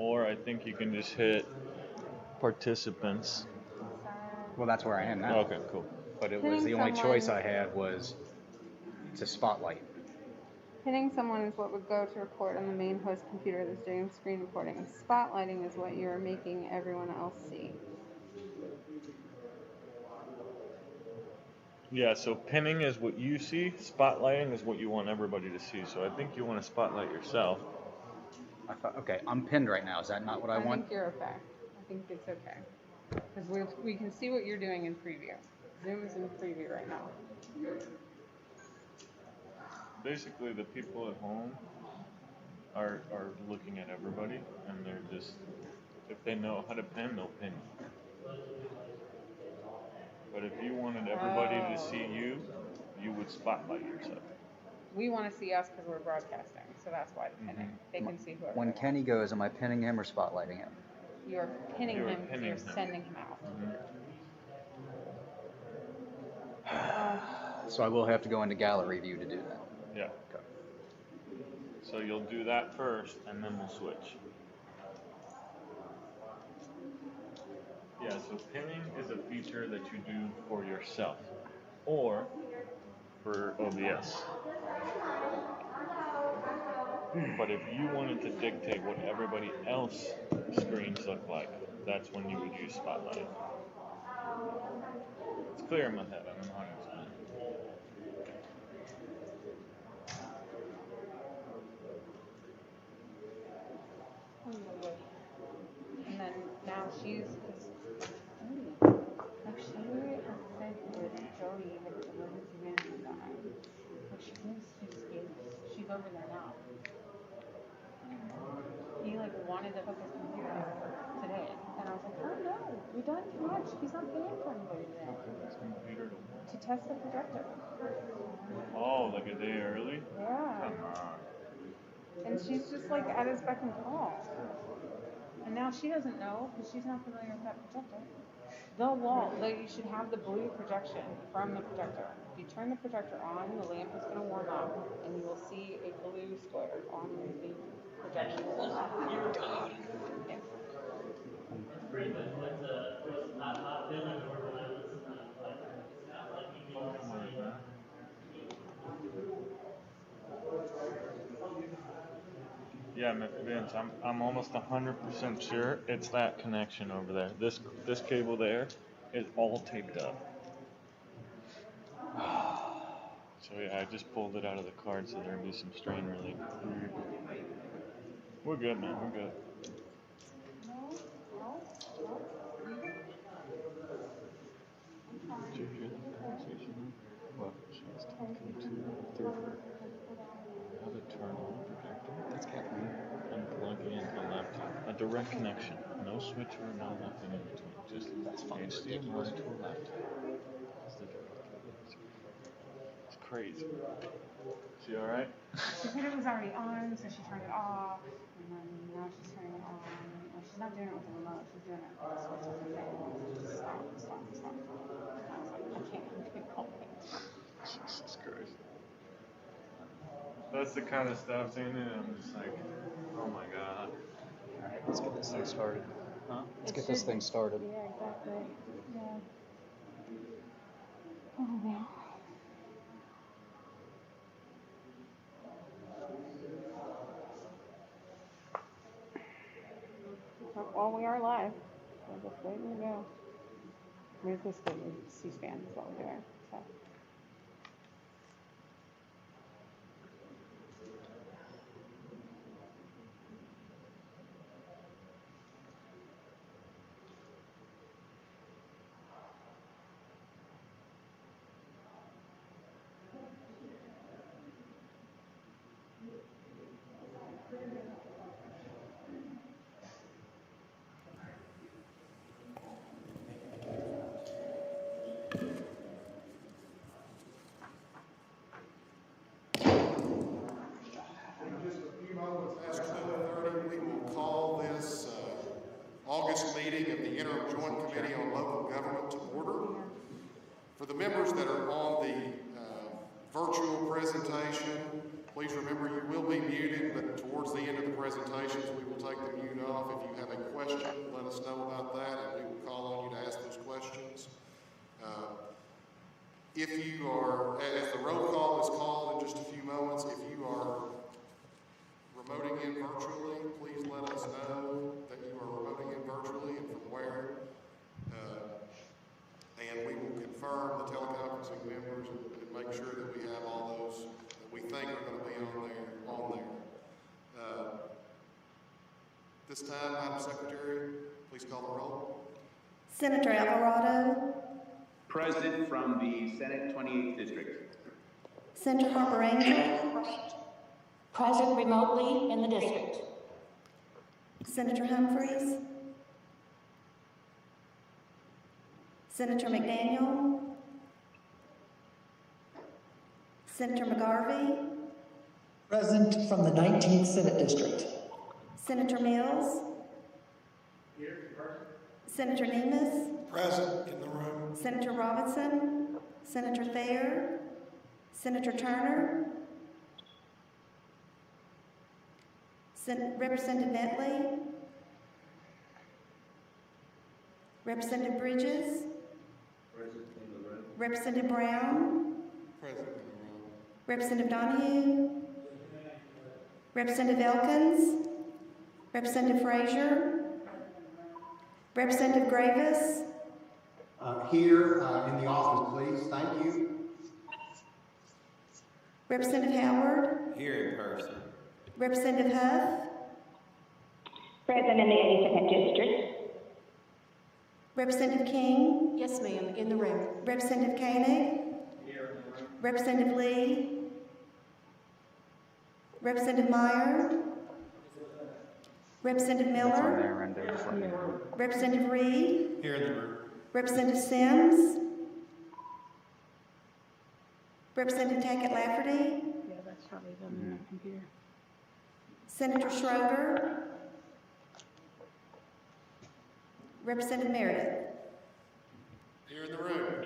or I think you can just hit participants. Well, that's where I am now. Okay, cool. But it was the only choice I had was to spotlight. Pinning someone is what would go to report on the main host computer that's doing screen recording. Spotlighting is what you're making everyone else see. Yeah, so pinning is what you see, spotlighting is what you want everybody to see. So I think you want to spotlight yourself. I thought, okay, I'm pinned right now. Is that not what I want? I think you're okay. I think it's okay. Because we can see what you're doing in preview. Zoom's in preview right now. Basically, the people at home are looking at everybody, and they're just, if they know how to pin, they'll pin. But if you wanted everybody to see you, you would spotlight yourself. We want to see us because we're broadcasting, so that's why the pinning. They can see whoever. When Kenny goes, am I pinning him or spotlighting him? You're pinning him because you're sending him out. So I will have to go into gallery view to do that. Yeah. Okay. So you'll do that first, and then we'll switch. Yeah, so pinning is a feature that you do for yourself or for OBS. But if you wanted to dictate what everybody else's screens look like, that's when you would use Spotlight. It's clear in my head. I don't know how to explain it. And then now she's actually I said that Jody had the emergency management guy. But she's over there now. He wanted to hook his computer today. And I was like, oh no, we've done too much. He's not paying for anybody today. His computer To test the projector. Oh, like a day early? Yeah. Come on. And she's just at his beck and call. And now she doesn't know because she's not familiar with that projector. The wall, you should have the blue projection from the projector. If you turn the projector on, the lamp is going to warm up and you will see a blue square on the projection. Yeah. Yeah, Vince, I'm almost 100% sure it's that connection over there. This cable there is all taped up. So yeah, I just pulled it out of the card so there'd be some strain relief. We're good, man. We're good. Did you hear the conversation? Well, she was talking to her how to turn on the projector. That's Kathleen. And plug in a laptop. A direct connection. No switcher, no nothing in between. Just HDMI to a laptop. It's crazy. She alright? She said it was already on, so she turned it off, and then now she's turning it on. Well, she's not doing it with the remote, she's doing it with the switch on the thing. Stop. I was like, I can't help it. Jesus Christ. That's the kind of stuff, ain't it? I'm just like, oh my god. Alright, let's get this thing started. Huh? Let's get this thing started. Yeah, exactly. Yeah. Oh, man. Well, we are live. We're just waiting to go. We're just doing C-SPAN is what we're doing. So. August meeting of the Interim Joint Committee on Local Government to order. For the members that are on the virtual presentation, Please remember you will be muted, but towards the end of the presentations, we will take the mute off. If you have a question, let us know about that, and we will call on you to ask those questions. If you are, as the roll call is called in just a few moments, if you are remoting in virtually, please let us know that you are remoting in virtually and from where. And we will confirm the teleconferencing members and make sure that we have all those that we think are going to be on there. This time, Madam Secretary, please call the roll. Senator Alvarado. Present from the Senate 28th District. Senator Harper Angel. Present remotely in the district. Senator Humphreys. Senator McDaniel. Senator McGarvey. Present from the 19th Senate District. Senator Mills. Senator Nemes. Present in the room. Senator Robinson. Senator Thayer. Senator Turner. Representative Bentley. Representative Bridges. Representative Brown. Present in the room. Representative Donahue. Representative Elkins. Representative Frazier. Representative Gravis. Here in the office, please. Thank you. Representative Howard. Here in person. Representative Huff. Present in the 82nd district. Representative King. Yes, ma'am, in the room. Representative Koenig. Representative Lee. Representative Meyer. Representative Miller. Representative Reed. Here in the room. Representative Sims. Representative Tackett Lafferty. Yeah, that's probably them in my computer. Senator Schroeder. Representative Meredith. Here in the room.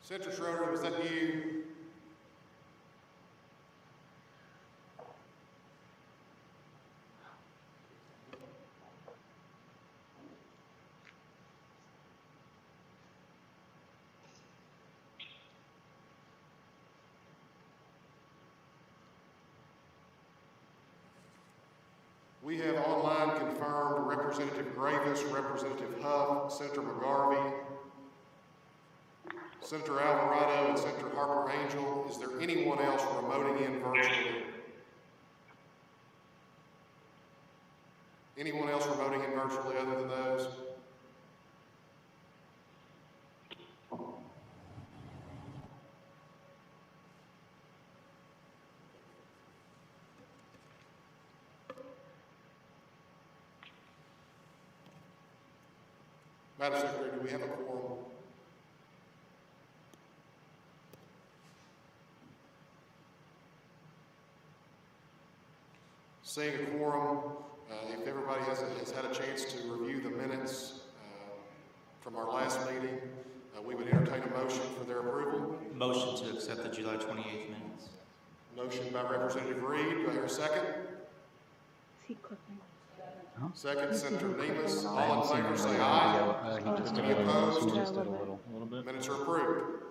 Senator Schroeder, was that you? We have online confirmed Representative Gravis, Representative Huff, Senator McGarvey, Senator Alvarado, and Senator Harper Angel. Is there anyone else remoting in virtually? Anyone else remoting in virtually other than those? Madam Secretary, do we have a quorum? Seeing a quorum, if everybody has had a chance to review the minutes from our last meeting, we would entertain a motion for their approval. Motion to accept the July 28th minutes. Motion by Representative Reed. Do I hear a second? Is he clicking? Second, Senator Nemes. All in favor say aye. Any opposed? Just did a little. Minutes are approved.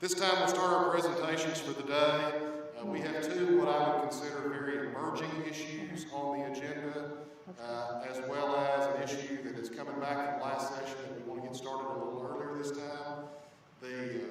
This time we'll start our presentations for the day. We have two what I would consider very emerging issues on the agenda, as well as an issue that is coming back from last session that we want to get started a little earlier this time. The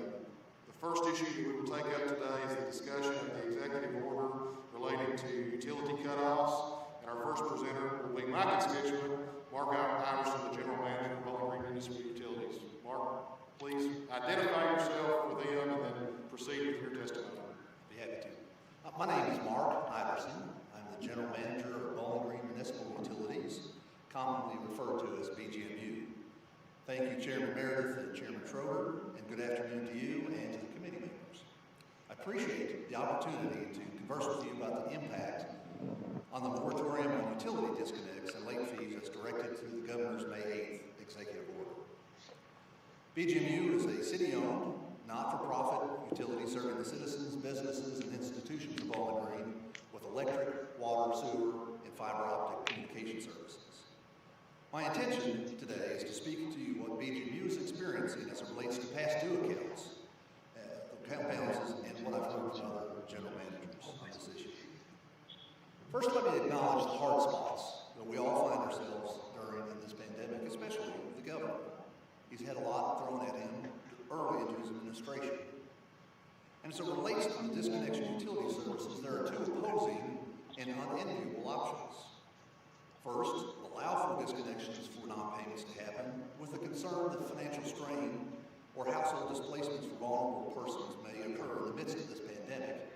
first issue that we will take up today is the discussion of the executive order relating to utility cutoffs. And our first presenter will be my constituent, Mark Iverson, the General Manager of Bowling Green Municipal Utilities. Mark, please identify yourself for them and then proceed with your testimony. Be happy to. My name is Mark Iverson. I'm the General Manager of Bowling Green Municipal Utilities, commonly referred to as BGMU. Thank you, Chairman Meredith and Chairman Schroeder, and good afternoon to you and to the committee members. I appreciate the opportunity to converse with you about the impact on the moratorium on utility disconnects and late fees as directed through the Governor's May 8th executive order. BGMU is a city-owned, not-for-profit utility serving the citizens, businesses, and institutions of Bowling Green with electric, water, sewer, and fiber optic communication services. My intention today is to speak to you what BGMU is experiencing as it relates to past due accounts, account balances, and what I've heard from other general managers on this issue. First, let me acknowledge the hard spots that we all find ourselves during in this pandemic, especially the governor. He's had a lot thrown at him early into his administration. And as it relates to the disconnection of utility services, there are two opposing and unenviable options. First, allow for disconnections for non-payments to happen with the concern that financial strain or household displacements for vulnerable persons may occur in the midst of this pandemic.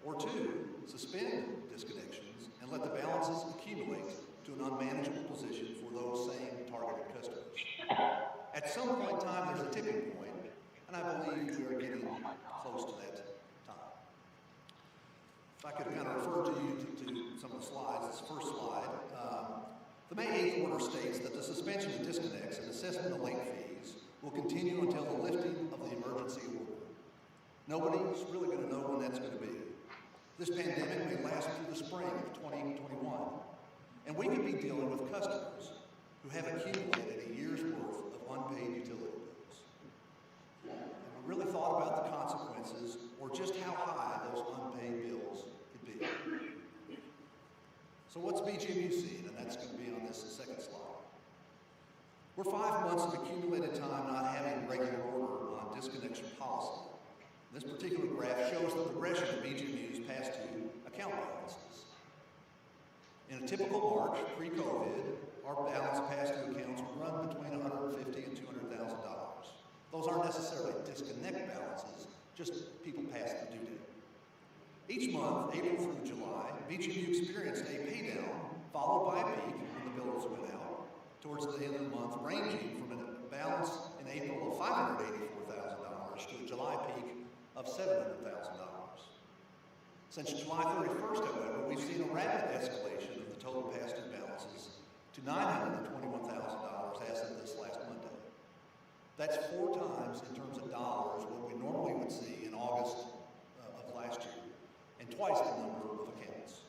Or two, suspend disconnections and let the balances accumulate to an unmanageable position for those same targeted customers. At some point in time, there's a tipping point, and I believe we are getting close to that time. If I could kind of refer to you to some of the slides, this first slide. The May 8th order states that the suspension of disconnects and assessment of late fees will continue until the lifting of the emergency order. Nobody's really going to know when that's going to be. This pandemic may last through the spring of 2021, and we could be dealing with customers who have accumulated a year's worth of unpaid utility bills. And we really thought about the consequences or just how high those unpaid bills could be. So what's BGMU seeing? And that's going to be on this second slide. We're 5 months of accumulated time not having regular order on disconnection policy. This particular graph shows the progression of BGMU's past due account balances. In a typical March, pre-COVID, our balance past due accounts would run between $150,000 and $200,000. Those aren't necessarily disconnect balances, just people past the due date. Each month, April through July, BGMU experienced a pay down, followed by a peak when the bills went out, towards the end of the month, ranging from a balance in April of $584,000 to a July peak of $700,000. Since July 31st, however, we've seen a rapid escalation of the total past due balances to $921,000 as of this last Monday. That's 4 times in terms of dollars what we normally would see in August of last year, and twice the number of accounts.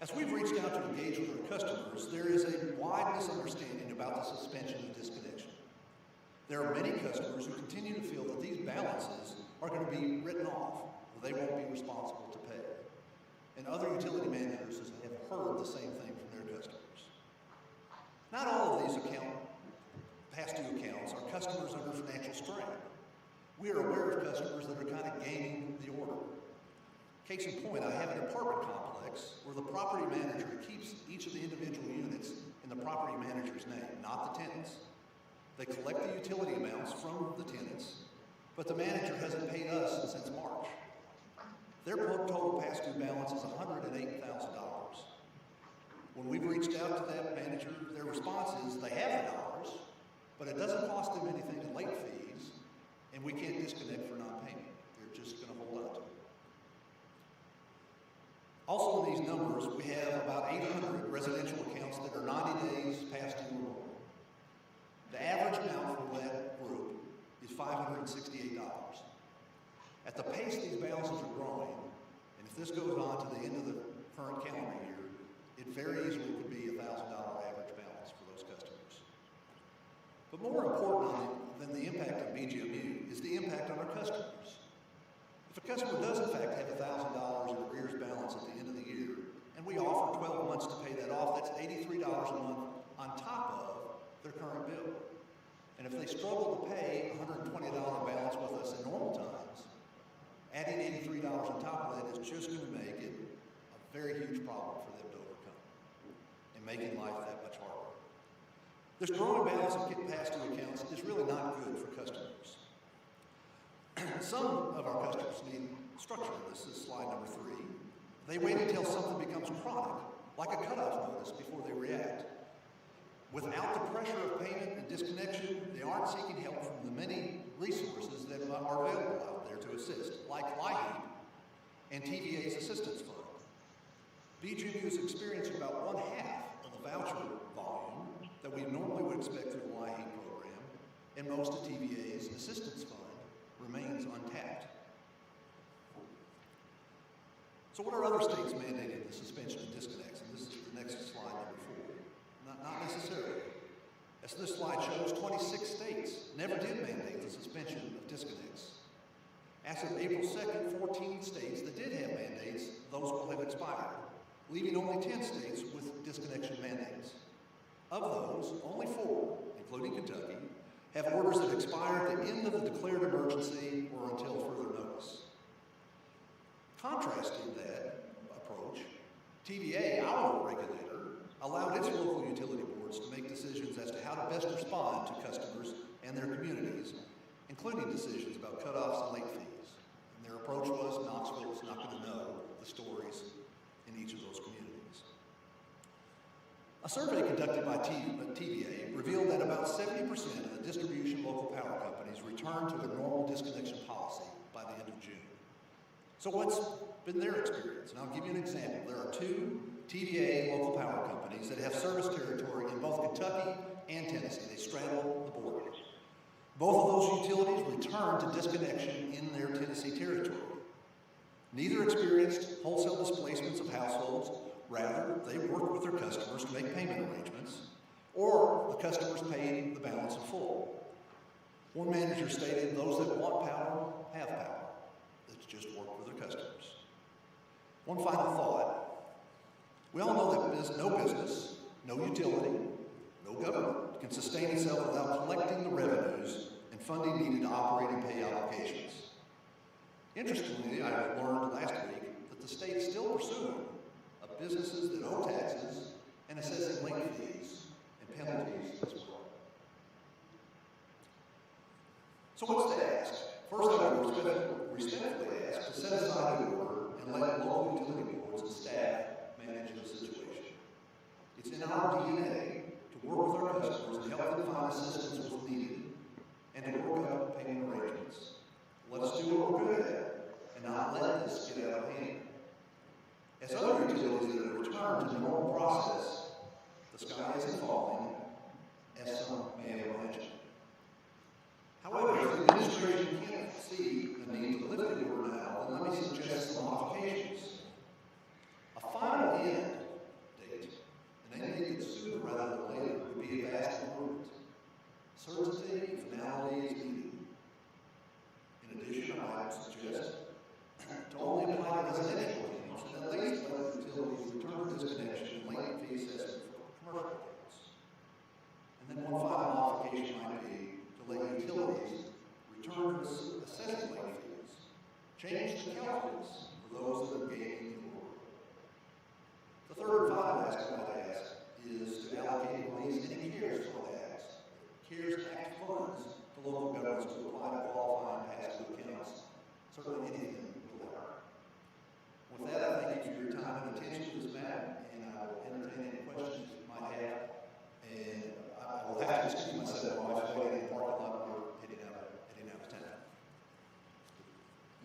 As we've reached out to engage with our customers, there is a wide misunderstanding about the suspension of disconnection. There are many customers who continue to feel that these balances are going to be written off, or they won't be responsible to pay. And other utility managers have heard the same thing from their customers. Not all of these past due accounts are customers under financial strain. We are aware of customers that are kind of gaining the order. Case in point, I have an apartment complex where the property manager keeps each of the individual units in the property manager's name, not the tenants. They collect the utility amounts from the tenants, but the manager hasn't paid us since March. Their total past due balance is $108,000. When we've reached out to that manager, their response is they have the dollars, but it doesn't cost them anything in late fees, and we can't disconnect for non-payment. They're just going to hold on to it. Also in these numbers, we have about 800 residential accounts that are 90 days past due or more. The average amount for that group is $568. At the pace these balances are growing, and if this goes on to the end of the current calendar year, it very easily could be a $1,000 average balance for those customers. But more important than the impact on BGMU is the impact on our customers. If a customer does in fact have $1,000 in arrears balance at the end of the year, and we offer 12 months to pay that off, that's $83 a month on top of their current bill. And if they struggle to pay a $120 balance with us in normal times, adding $83 on top of that is just going to make it a very huge problem for them to overcome and making life that much harder. This growing balance of past due accounts is really not good for customers. Some of our customers need structure. This is slide number 3. They wait until something becomes chronic, like a cutoff notice, before they react. Without the pressure of payment and disconnection, they aren't seeking help from the many resources that are available out there to assist, like LIHEAP and TVA's Assistance Fund. BGMU is experiencing about 1/2 of the voucher volume that we normally would expect through the LIHEAP program, and most of TVA's assistance fund remains untapped. So what are other states mandating the suspension of disconnects? And this is the next slide, number 4. Not necessarily. As this slide shows, 26 states never did mandate the suspension of disconnects. As of April 2nd, 14 states that did have mandates, those will have expired, leaving only 10 states with disconnection mandates. Of those, only 4, including Kentucky, have orders that expire at the end of the declared emergency or until further notice. Contrasting that approach, TVA, our regulator, allowed its local utility boards to make decisions as to how to best respond to customers and their communities, including decisions about cutoffs and late fees. And their approach was Knoxville is not going to know the stories in each of those communities. A survey conducted by TVA revealed that about 70% of the distribution local power companies returned to a normal disconnection policy by the end of June. So what's been their experience? And I'll give you an example. There are 2 TVA local power companies that have service territory in both Kentucky and Tennessee. They straddle the border. Both of those utilities returned to disconnection in their Tennessee territory. Neither experienced wholesale displacements of households. Rather, they worked with their customers to make payment arrangements, or the customers paid the balance in full. One manager stated, those that want power have power. Let's just work with their customers. One final thought. We all know that no business, no utility, no government can sustain itself without collecting the revenues and funding needed to operate and pay obligations. Interestingly, I learned last week that the state is still pursuing businesses that owe taxes and assessing late fees and penalties as well. So what's to ask? First, I would respectfully ask to set aside the order and let local utility boards and staff manage the situation. It's in our DNA to work with our customers and help them find assistance when needed and to work out payment arrangements. Let us do what we're good at and not let this get out of hand. As other utilities that have returned to the normal process, the sky isn't falling, as some may have imagined. However, if the administration can't see the need to lift the order now, then let me suggest some modifications. A final end date, an end date that's sooner rather than later, would be a vast improvement. Certainty and finality is needed. In addition, I might suggest to only apply to residential accounts and at least let utilities return disconnection and late fee assessment for commercial accounts. And then one final modification might be to let utilities return to assessing late fees, change the calculus for those that are gaining the order. The third and final ask I might ask is to allocate at least any CARES Act funds to local governments to apply to qualifying past due accounts. Certainly anything will work. With that, I thank you for your time and attention to this matter, and I will entertain any questions you might have. And I will have to excuse myself while I'm waiting in the parking lot. We're heading out of town.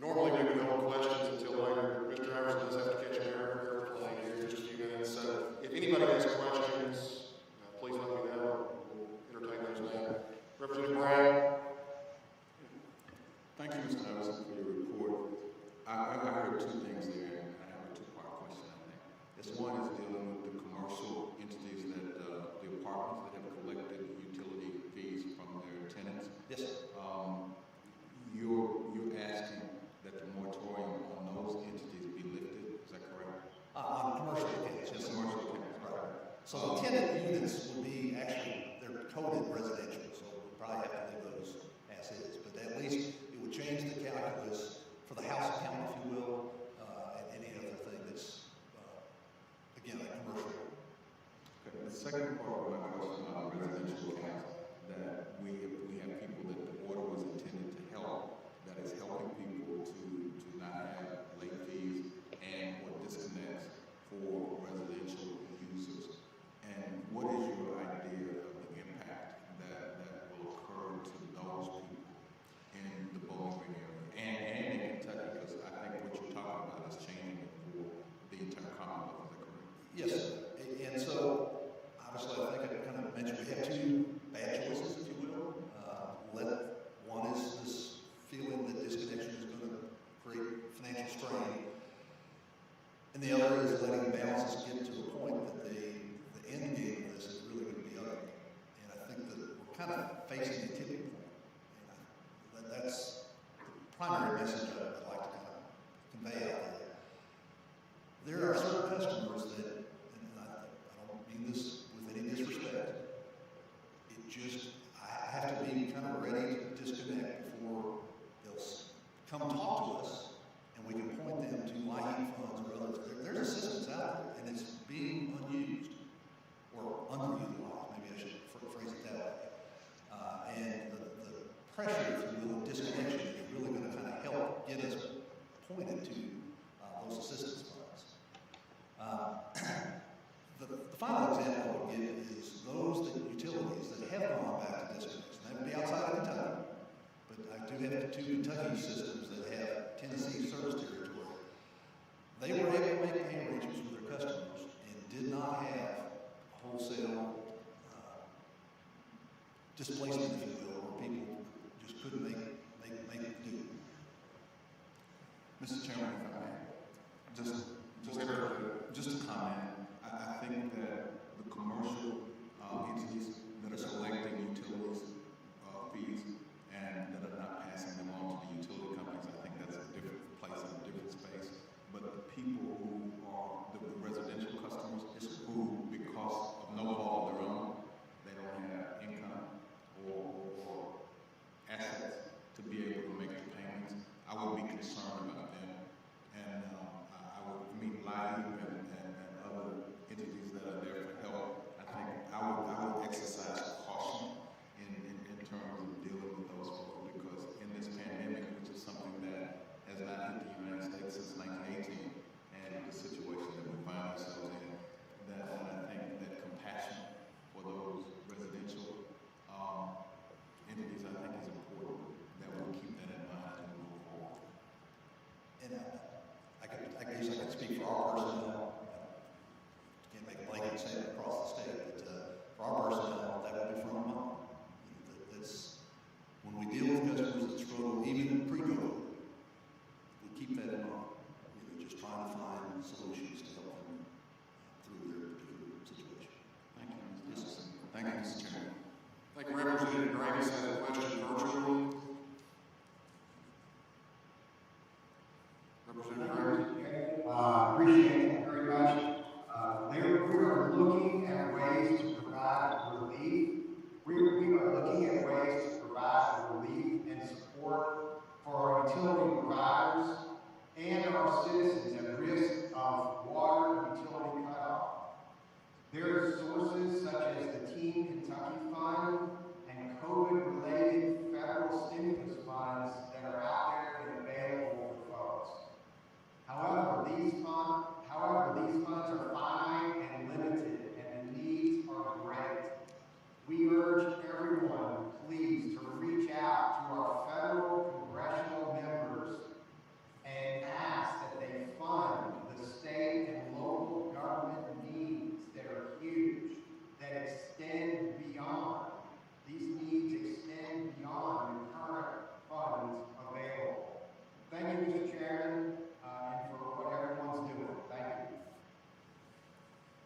Normally we would hold questions until later. Mr. Iverson does have to catch an airplane here in just a few minutes. So if anybody has questions, please let me know. We'll entertain those now. Representative Brown. Thank you, Mr. Iverson, for your report. I heard 2 things there, and I have a 2-part question, I think. This one is dealing with the commercial entities that, the apartments that have collected utility fees from their tenants. Yes, sir. You're asking that the moratorium on those entities be lifted, is that correct? On commercial accounts, yes, Commercial accounts, right. So the tenant units will be actually, they're coded residential, so we'll probably have to leave those as is. But at least it would change the calculus for the house account, if you will, and any other thing that's, again, a commercial. Okay. The second part of my question, primary message I'd like to kind of convey out there. There are certain customers that, and I don't mean this with any disrespect, I have to be kind of ready to disconnect before they'll come talk to us and we can point them to LIHEAP funds or others. There's assistance out there and it's being unused or underutilized, maybe I should phrase it that way. And the pressure, if you will, of disconnection is really going to kind of help get us pointed to those assistance funds. The final example I would give is those utilities that have gone back to disconnects. And that would be outside of Kentucky, but I do have 2 Kentucky systems that have Tennessee service territory. They were able to make pay arrangements with their customers and did not have wholesale displacement, if you will, where people just couldn't make it do. Mr. Chairman, if I may, just a comment. I think that the commercial entities that are selecting utilities fees and that are not passing them on to the utility companies, I think that's a different place and a different space. But the people who are the residential customers, who, because of no fault of their own, they don't have income or assets to be able to make the payments, I would be concerned about them. And I would meet LIHEAP and other entities that are there for help. I think I would exercise caution in terms of dealing with those folks, because in this pandemic, which is something that has not hit the United States since 1918, and the situation that we find ourselves in, that I think that compassion for those residential entities, I think, is important. That we'll keep that in mind as we move forward. And I guess I can speak for our personnel. Can't make a blanket statement across the state, but for our personnel, that would be front of mind. That's when we deal with customers that struggle, even pre-COVID, we keep that in mind. Just trying to find solutions to help them through their particular situation. Thank you, Mr. Chairman. Thank you, Representative Graves. Has a question virtually. Representative Graves. Appreciate it very much. We are looking at ways to provide relief. We are looking at ways to provide relief and support for our utility providers and our citizens at risk of water and utility cutoff. There are sources such as the Team Kentucky Fund and COVID-related federal stimulus funds that are out there and available for folks. However, these funds are finite and limited, and the needs are great. We urge everyone, please, to reach out to our federal congressional members and ask that they fund the state and local government needs that are huge, that extend beyond. These needs extend beyond the current funds available. Thank you, Mr. Chairman, and for what everyone's doing. Thank you.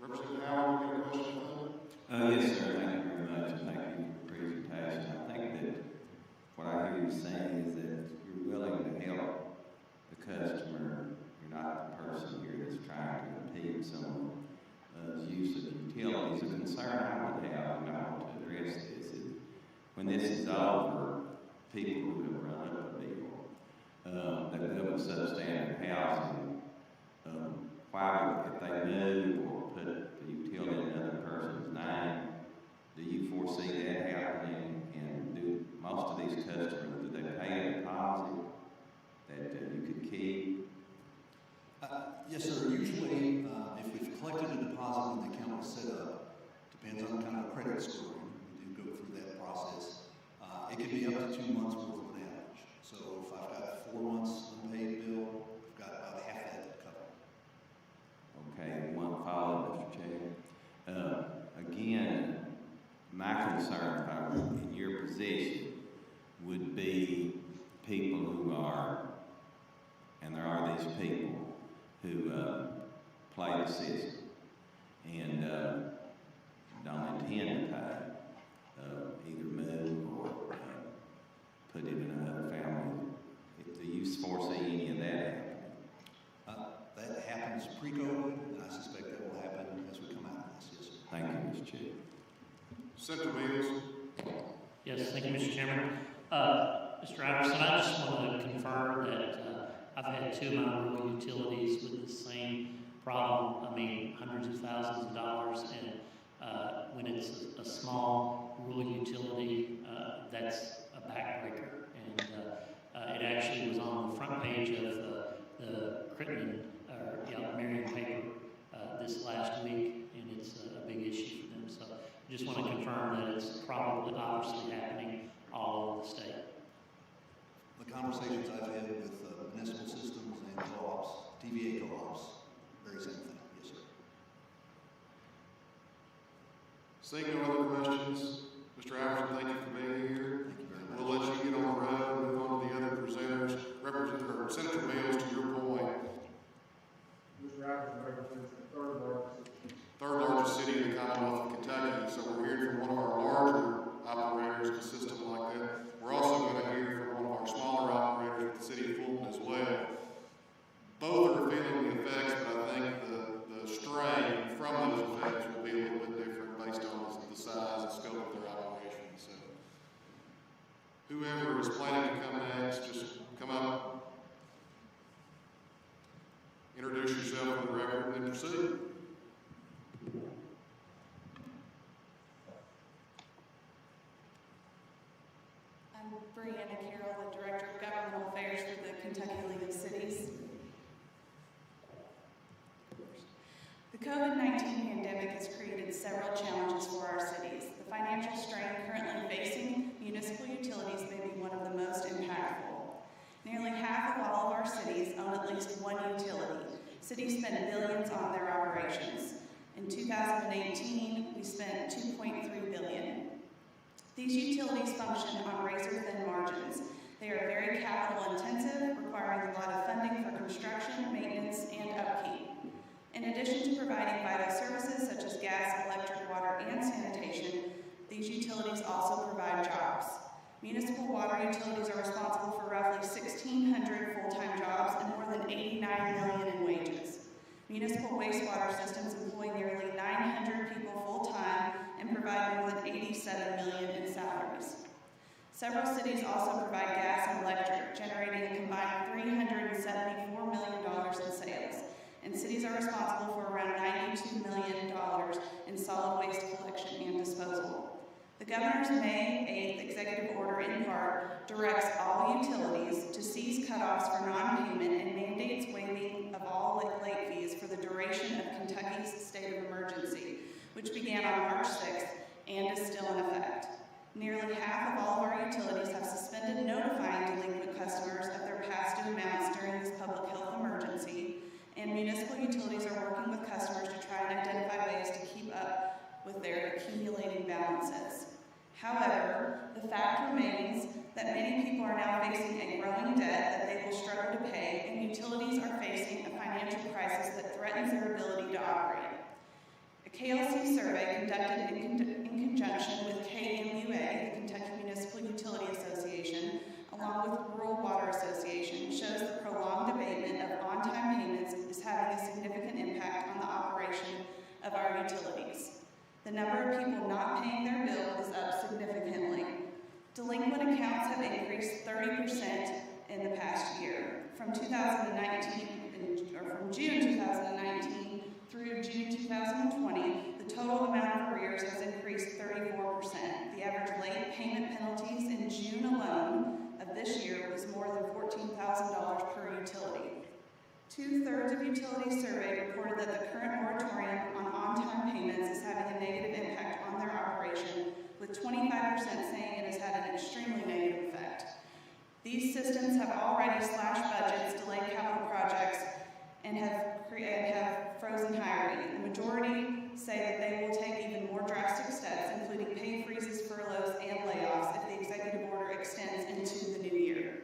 Representative Howard, you got a question? Yes, sir. Thank you very much, and thank you for the presentation. I think that what I hear you saying is that you're willing to help the customer. You're not the person here that's trying to impede someone's use of utilities. A concern I would have, and I want to address this, is when this is over, people who have run up a bill that live in substandard housing, why would, if they move or put the utility in another person's name, do you foresee that happening? And do most of these customers, do they pay a deposit that you could keep? Yes, sir. Usually, if we've collected a deposit when the account was set up, depends on kind of credit scoring. We do go through that process. It can be up to 2 months worth of an average. So if I've got 4 months unpaid bill, I've got about half that covered. Okay, one follow-up, Mr. Chair. Again, my concern, if I were in your position, would be people who are, and there are these people who play the system and don't intend to pay, either move or put it in another family. Do foresee any of that happening? That happens pre-COVID, and I suspect that will happen as we come out of this. Yes, sir. Thank you, Mr. Chair. Senator Mills. Yes, thank you, Mr. Chairman. Mr. Iverson, I just want to confirm that I've had two of my rural utilities with the same problem. I mean, hundreds of thousands of dollars, and when it's a small rural utility, that's a backbreaker. And it actually was on the front page of the Crittenden, Marion paper this last week, and it's a big issue for them. So I just want to confirm that it's probably obviously happening all over the state. The conversations I've had with municipal systems and co-ops, TVA co-ops, very same thing. Yes, sir. Seeing no other questions, Mr. Iverson, thank you for being here. Thank you very much. We'll let you get on the road and move on to the other presenters. Senator Mills, to your point. Mr. Iverson represents the Third largest city in the Commonwealth of Kentucky, so we're hearing from one of our larger operators with a system like that. We're also going to hear from one of our smaller operators with the city of Fulton as well. Both are feeling the effects, but I think the strain from those effects will be a little bit different based on the size and scope of their operation. So whoever is planning to come next, just come up, introduce yourself for the record, and then proceed. I'm Brianna Carroll, the Director of Governmental Affairs for the Kentucky League of Cities. The COVID-19 pandemic has created several challenges for our cities. The financial strain currently facing municipal utilities may be one of the most impactful. Nearly half of all of our cities own at least one utility. Cities spend billions on their operations. In 2018, we spent $2.3 billion. These utilities function on razor-thin margins. They are very capital intensive, requiring a lot of funding for construction, maintenance, and upkeep. In addition to providing vital services such as gas, electric, water, and sanitation, these utilities also provide jobs. Municipal water utilities are responsible for roughly 1,600 full-time jobs and more than $89 million in wages. Municipal wastewater systems employ nearly 900 people full-time and provide more than $87 million in salaries. Several cities also provide gas and electric, generating a combined $374 million in sales. And cities are responsible for around $92 million in solid waste collection and disposal. The Governor's May 8th executive order in part directs all utilities to cease cutoffs for non-payment and mandates waiving of all late fees for the duration of Kentucky's state of emergency, which began on March 6th and is still in effect. Nearly half of all of our utilities have suspended notifying delinquent customers of their past due amounts during this public health emergency, and municipal utilities are working with customers to try and identify ways to keep up with their accumulating balances. However, the fact remains that many people are now facing a growing debt that they will struggle to pay, and utilities are facing a financial crisis that threatens their ability to operate. A KLC survey conducted in conjunction with KMUA, the Kentucky Municipal Utility Association, along with the Rural Water Association, shows the prolonged abatement of on-time payments is having a significant impact on the operation of our utilities. The number of people not paying their bill is up significantly. Delinquent accounts have increased 30% in the past year. From June 2019 through June 2020, the total amount of arrears has increased 34%. The average late payment penalties in June alone of this year was more than $14,000 per utility. 2/3 of utilities surveyed reported that the current moratorium on on-time payments is having a negative impact on their operation, with 25% saying it has had an extremely negative effect. These systems have already slashed budgets, delayed capital projects, and have frozen hiring. The majority say that they will take even more drastic steps, including pay freezes, furloughs, and layoffs if the executive order extends into the new year.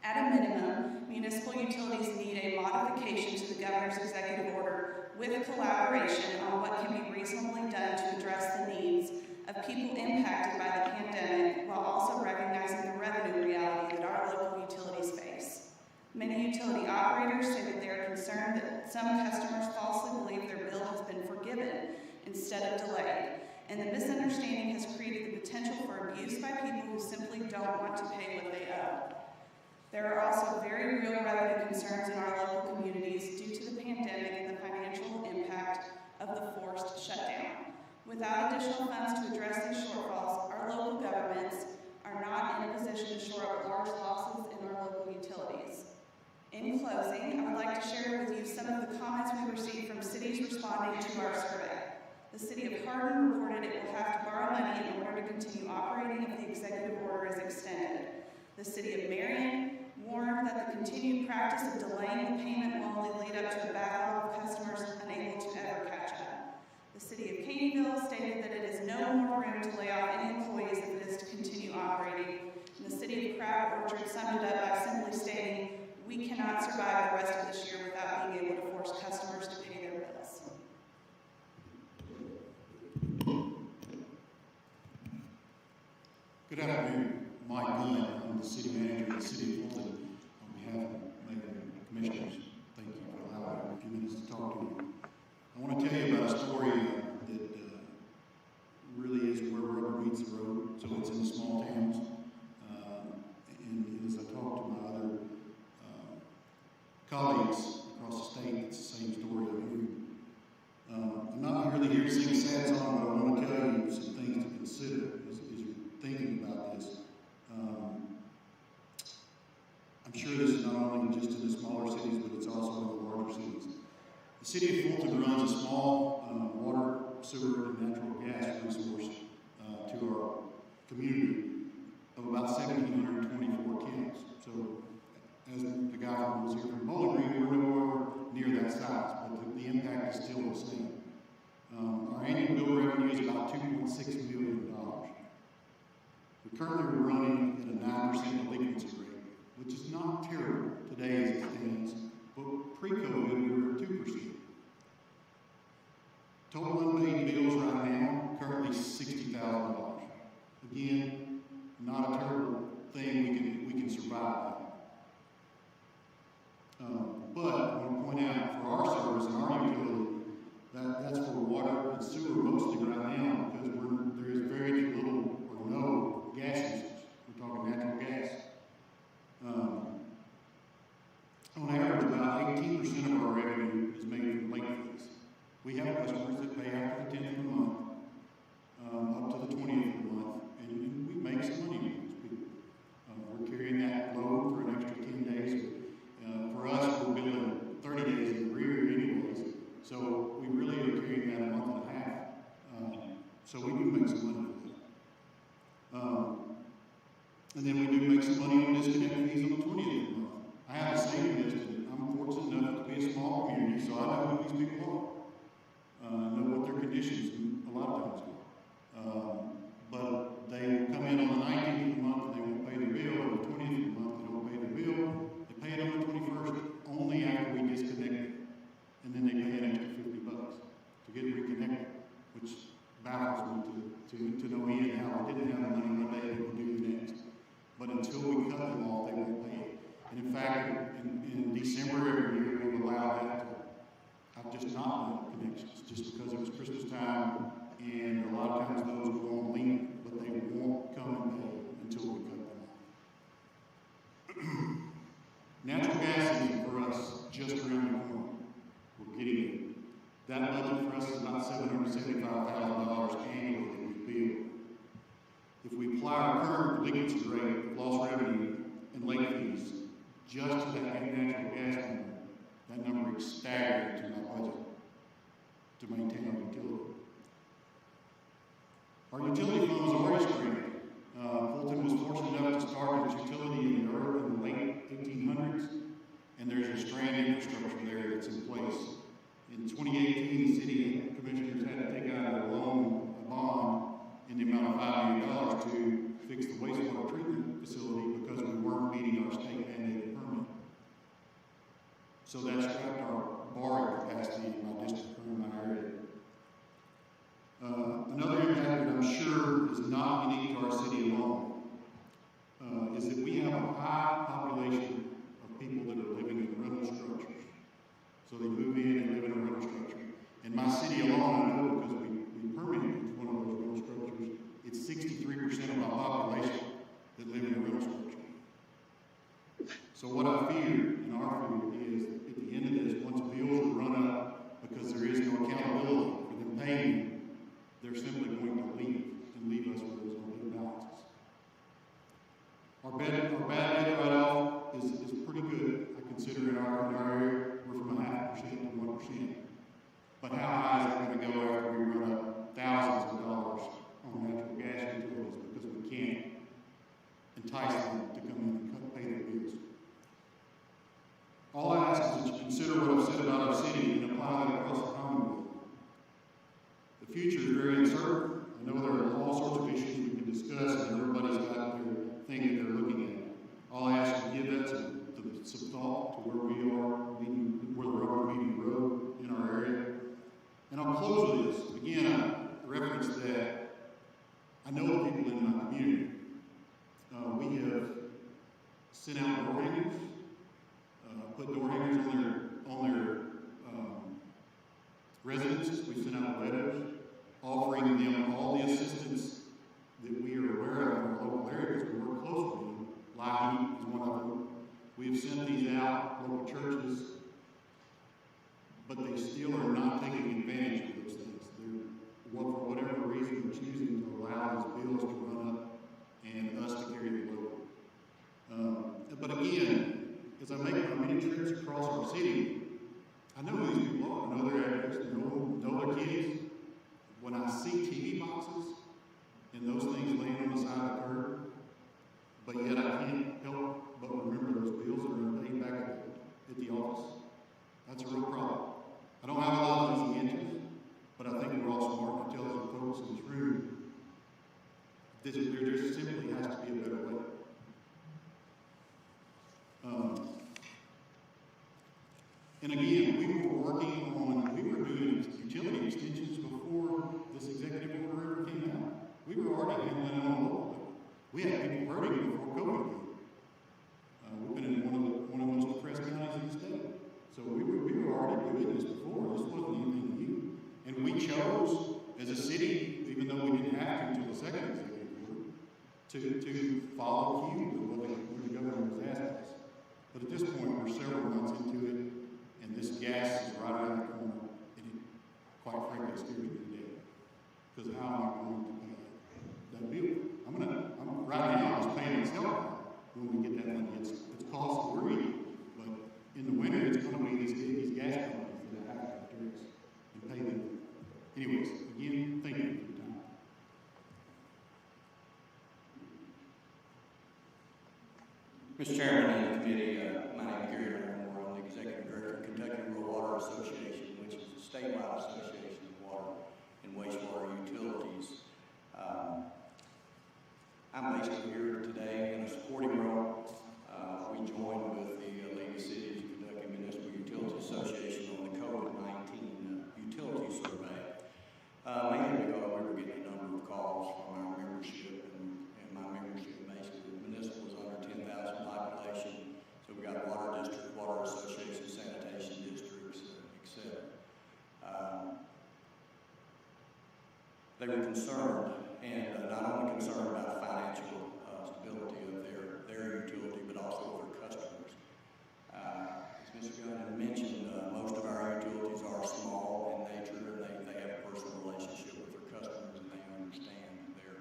At a minimum, municipal utilities need a modification to the Governor's executive order with collaboration on what can be reasonably done to address the needs of people impacted by the pandemic while also recognizing the revenue reality that our local utilities face. operators say that they are concerned that some customers falsely believe their bill has been forgiven instead of delayed, and the misunderstanding has created the potential for abuse by people who simply don't want to pay what they owe. There are also very real revenue concerns in our local communities due to the pandemic and the financial impact of the forced shutdown. Without additional funds to address these shortfalls, our local governments are not in a position to shore up large losses in our local utilities. In closing, I would like to share with you some of the comments we received from cities responding to our survey. The city of Hardin reported it will have to borrow money in order to continue operating if the executive order is extended. The city of Marion warned that the continued practice of delaying the payment will only lead up to a backlog of customers unable to ever catch up. The city of Caneyville stated that it is no more room to lay off any employees if it is to continue operating. And the city of Crab Orchard summed it up by simply stating, "We cannot survive the rest of this year without being able to force customers to pay their bills." Good afternoon. Mike Gunn. I'm the city manager of the city of Fulton. On behalf of Mayor and Commissioners, thank you for allowing me a few minutes to talk to you. I want to tell you about a story that really is where rubber meets the road. So it's in the small towns. And as I talk to my other colleagues across the state, it's the same story I'm hearing. I'm not really here to sing a sad song, but I want to tell you some things to consider as you're thinking about this. I'm sure this is not only just in the smaller cities, but it's also in the larger cities. The city of Fulton runs a small water, sewer, and natural gas resource to our community of about 1,724 accounts. So, as the guy who was here from Bowling Green, we're nowhere near that size, but the impact is still the same. Our annual bill revenue is about $2.6 million. Currently, we're running at a 9% delinquency rate, which is not terrible today as it stands, but pre-COVID, we were at 2%. Total unpaid bills right now, currently $60,000. Again, not a terrible thing we can survive. But I want to point out for our service and our utility, that's for water and sewer mostly right now, because there is very little or no gas usage. We're talking natural gas. On average, about 18% of our revenue is made from late fees. We have customers that pay after the 10th of the month, up to the 20th of the month, and we make some money on those people. We're carrying that load for an extra 10 days. For us, we're billing 30 days in the rear anyways, so we really are carrying that a month and a half. So we do make some money with that. And then we do make some money on disconnect fees on the 20th of the month. I have a saving list, and I'm fortunate enough to be a small community, so I know who these people are. Know what their conditions a lot of times are. But they will come in on the 19th of the month and they won't pay their bill, or the 20th of the month they don't pay their bill. They pay it on the 21st only after we disconnect it. And then they pay an extra $50 to get reconnected, which baffles me to no end how I didn't have the money one day and we do the next. But until we cut them off, they won't pay it. And in fact, in December every year, we allow that to, I've just not done connections, just because it was Christmas time, and a lot of times those go on linger, but they won't come and pay until we cut them off. Natural gas is for us just around the corner. We're getting it. That budget for us is about $775,000 annually that we bill. If we apply our current delinquency rate of lost revenue and late fees just to that natural gas number, that number is staggering to my budget to maintain our utility. Our utility funds are already strained. Fulton was fortunate enough to start its utility in the late 1800s, and there's a strained infrastructure there that's in place. In 2018, the city commissioners had to take out a bond in the amount of $5 million to fix the wastewater treatment facility because we weren't meeting our state mandated permit. So that strapped our borrowing capacity in my district or in my area. Another impact that I'm sure is not unique to our city alone is that we have a high population of people that are living in rental So what I fear, and our fear, is at the end of this, once bills are run up because there is no accountability for them paying, they're simply going to leave and leave us with those unpaid balances. Our bad debt write-off is pretty good. I consider in our area, we're from 0.5% to 1%. But how high is that going to go after we run up thousands of dollars on natural gas utilities because we can't entice them to come in and pay their bills? All I ask is that you consider what I've said about our city and apply that across the Commonwealth. The future is very uncertain. I know there are all sorts of issues we can discuss, and everybody's got their thing that they're looking at. All I ask is to give that some thought to where we are, where the rubber meeting the road in our area. And I'll close with this. Again, I reference that I know the people in my community. We have sent out door hangers, put door hangers on their residences. We sent out letters offering them all the assistance that we are aware of in our local area because we work closely with them. Live Heat is one of them. We've sent these out, local churches, but they still are not taking advantage of those things. For whatever reason, they're choosing to allow these bills to run up and us to carry the load. But again, as I make my many trips across our city, I know who these people are. I know their address, know their kids. When I see TV boxes and those things laying on the side of the curb, but yet I can't help but remember those bills that are paid back at the office, that's a real problem. I don't have a lot of easy answers, but I think we're all smart and intelligent folks in this room. There just simply has to be a better way. And again, we were doing utility extensions before this executive order ever came out. We were already handling it on a local level. We had people hurting before COVID came. We've been in one of the most depressed counties in the state. So we were already doing this before. This wasn't anything new. And we chose, as a city, even though we didn't have to until the second executive order, to follow cue with what the governor was asking us. But at this point, we're several months into it, and this gas is right around the corner, and it, quite frankly, scares me to death. Because how am I going to pay that bill? Right now, I'm just paying myself when we get that money. It's cost free, but in the winter, it's going to be these gas companies that have to do this and pay them. Anyways, again, thank you for your time. Mr. Chairman and the committee, my name is Gary Moore. I'm the Executive Director of Kentucky Rural Water Association, which is a statewide association of water and wastewater utilities. I'm basically here today in a supporting role. We joined with the League of Cities of Kentucky Municipal Utility Association on the COVID-19 utility survey. Mainly because we were getting a number of calls from our membership, and my membership basically, municipal is under 10,000 population, so we got water district, water association, sanitation districts, etc. They were concerned, and not only concerned about financial stability of their utility, but also their customers. As Mr. Gunn mentioned, most of our utilities are small in nature, and they have a personal relationship with their customers, and they understand their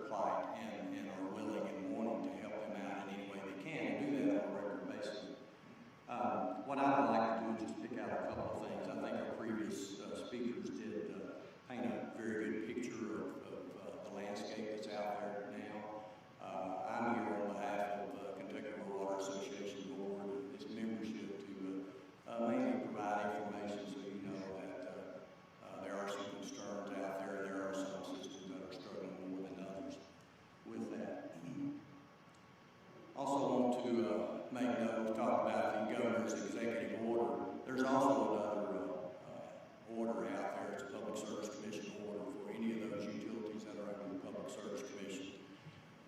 plight and are willing and wanting to help them out in any way they can, and do that on a regular basis. What I would like to do is just pick out a couple of things. I think our previous speakers did paint a very good picture of the landscape that's out there now. I'm here on behalf of Kentucky Rural Water Association Board and its membership to mainly provide information so you know that there are some concerns out there. There are some systems that are struggling more than others with that. Also want to make note, talk about the governor's executive order. There's also another order out there. It's a Public Service Commission order for any of those utilities that are under the Public Service Commission.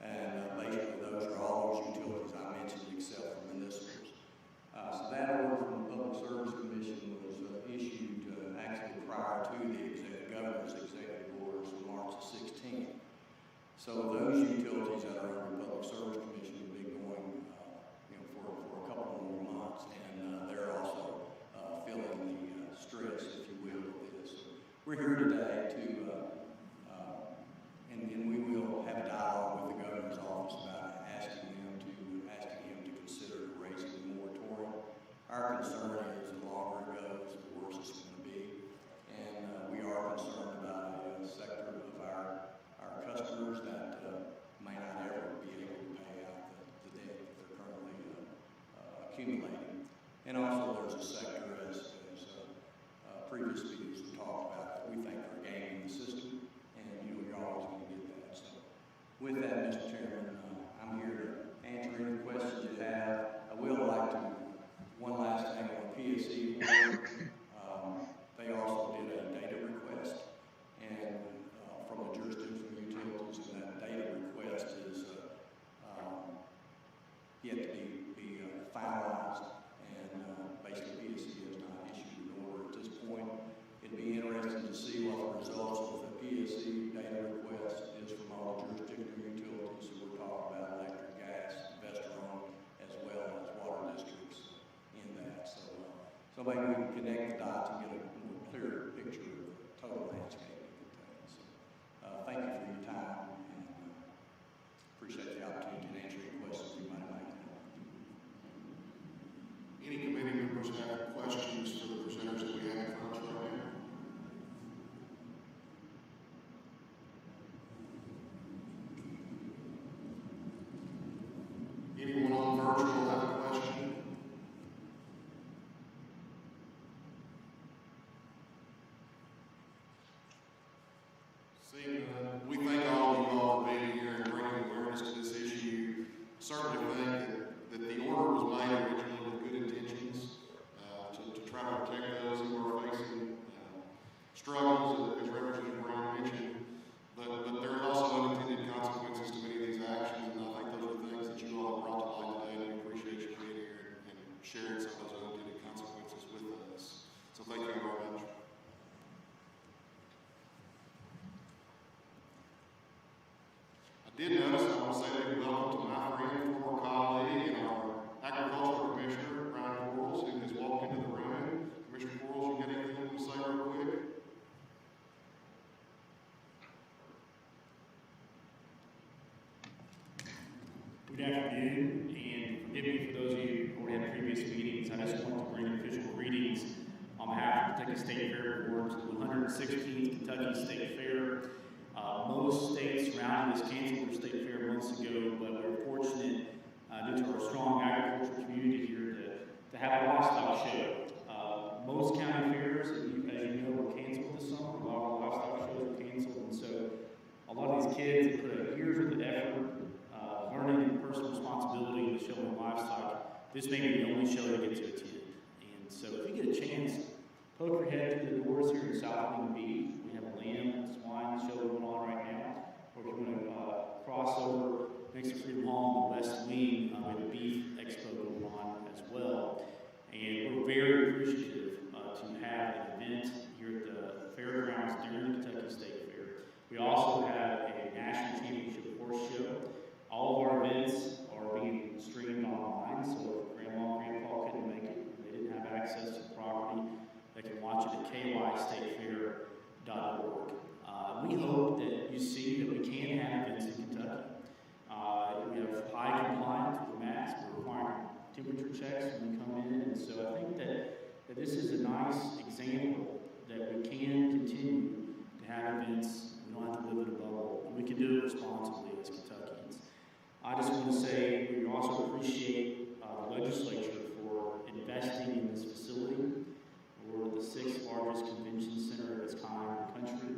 And basically those are all those utilities I mentioned except for municipals. So that order from the Public Service Commission was issued actually prior to the governor's executive orders on March 16th. So those utilities that are under the Public Service Commission would be we're here today to, and we will have a dialogue with the governor's office about asking him to consider raising the moratorium. Our concern is the longer it goes, the worse it's going to be. And we are concerned about a sector of our customers that may not ever be able to pay out the debt that they're currently accumulating. And also there's a sector, as previous speakers have talked about, that we think are gaming the system, and you're always going to get that. So with that, Mr. Chairman, I'm here to answer any questions you have. I will like to, one last thing on the PSE board. They also did a data request, and from the jurisdictional utilities, and that data request is yet to be finalized, and basically PSE has not issued an order at this point. It'd be interesting to see what the results of the PSE data request is from all the jurisdictional utilities. So we're talking about electric, gas, investor-owned, as well as water districts in that. So maybe we can connect the dots and get a more clear picture of the total landscape of Kentucky. So thank you for your time, and appreciate the opportunity to answer any questions you might have. Any committee members have questions for the presenters that we have in front of us right now? Anyone on virtual have a question? Seeing none, we thank all of you all for being here and bringing awareness to this issue. Certainly think that the order was made originally with good intentions to try to protect those who are facing struggles, as Representative Brown mentioned. But there are also unintended consequences to many of these actions, and I think those are things that you all have brought to light today, and we appreciate you being here and sharing some of those unintended consequences with us. So thank you very much. I did notice, I want to say big welcome to my friend, former colleague, and our Agricultural Commissioner, Ryan Quarles, who has walked into the room. Commissioner Quarles, you got anything to say real quick? Good afternoon, and forgive me for those of you who already had previous meetings. I just want to bring official greetings on behalf of the Kentucky State Fair Board to the 116th Kentucky State Fair. Most states around us canceled their state fair months ago, but we're fortunate due to our strong agricultural community here to have a livestock show. Most county fairs, as you know, were canceled this summer. A lot of livestock shows were canceled, and so a lot of these kids have put a year's worth of effort learning personal responsibility to showing livestock. This may be the only show they get to attend. And so if you get a chance, poke your head through the doors here in South Wing B. We have a lamb and swine show going on right now. Or if you want to cross over next to Freedom Hall in the West Wing, we have a beef expo going on as well. And we're very appreciative to have an event here at the fairgrounds during the Kentucky State Fair. We also have a national championship horse show. All of our events are being streamed online, so if Grandma and Grandpa couldn't make it, they didn't have access to the property, they can watch it at kystatefair.org. We hope that you see that we can have events in Kentucky. We have high compliance with masks, we're requiring temperature checks when we come in, and so I think that this is a nice example that we can continue to have events. We don't have to live in a bubble, and we can do it responsibly as Kentuckians. I just want to say we also appreciate the legislature for investing in this facility. We're the 6th largest convention center of its kind in the country,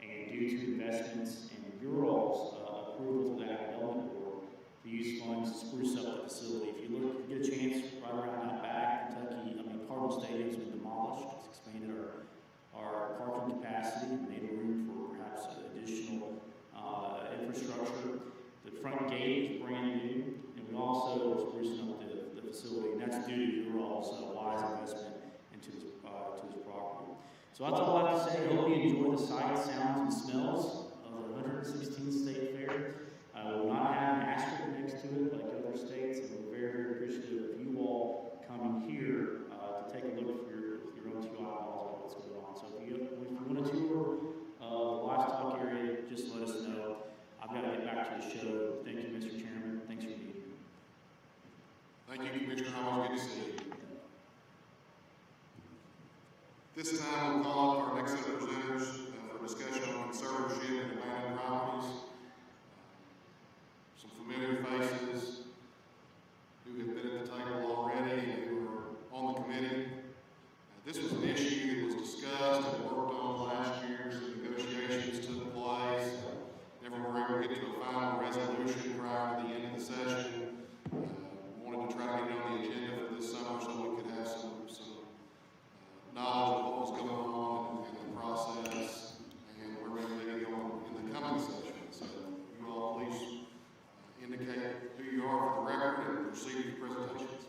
and due to investments and your all's approval to that development board, we use funds to spruce up the facility. If you look, get a chance right around that back, Cardinal Stadium's been demolished. It's expanded our parking capacity and made room for perhaps additional infrastructure. The front gate is brand new, and we also are sprucing up the facility, and that's due to your all's wise investment into this property. So that's all I have to say. I hope you enjoy the sights, sounds, and smells of the 116th State Fair. We'll not have an asterisk next to it like other states, and we're very, very appreciative of you all coming here to take a look with your own two eyeballs at what's going on. So if you want to tour Thank you, Commissioner. Always good to see you. This time we'll call up our next set of presenters for discussion on conservatorship and abandoned properties. Some familiar faces who have been at the table already and who are on the committee. This was an issue that was discussed and worked on last year. Some negotiations took place. Never were able to get to a final resolution prior to the end of the session. Wanted to try to get it on the agenda for this summer so we could have some knowledge of what was going on in the process, and we're ready to get going in the coming session. So you all please indicate who you are for the record and proceed with your presentations.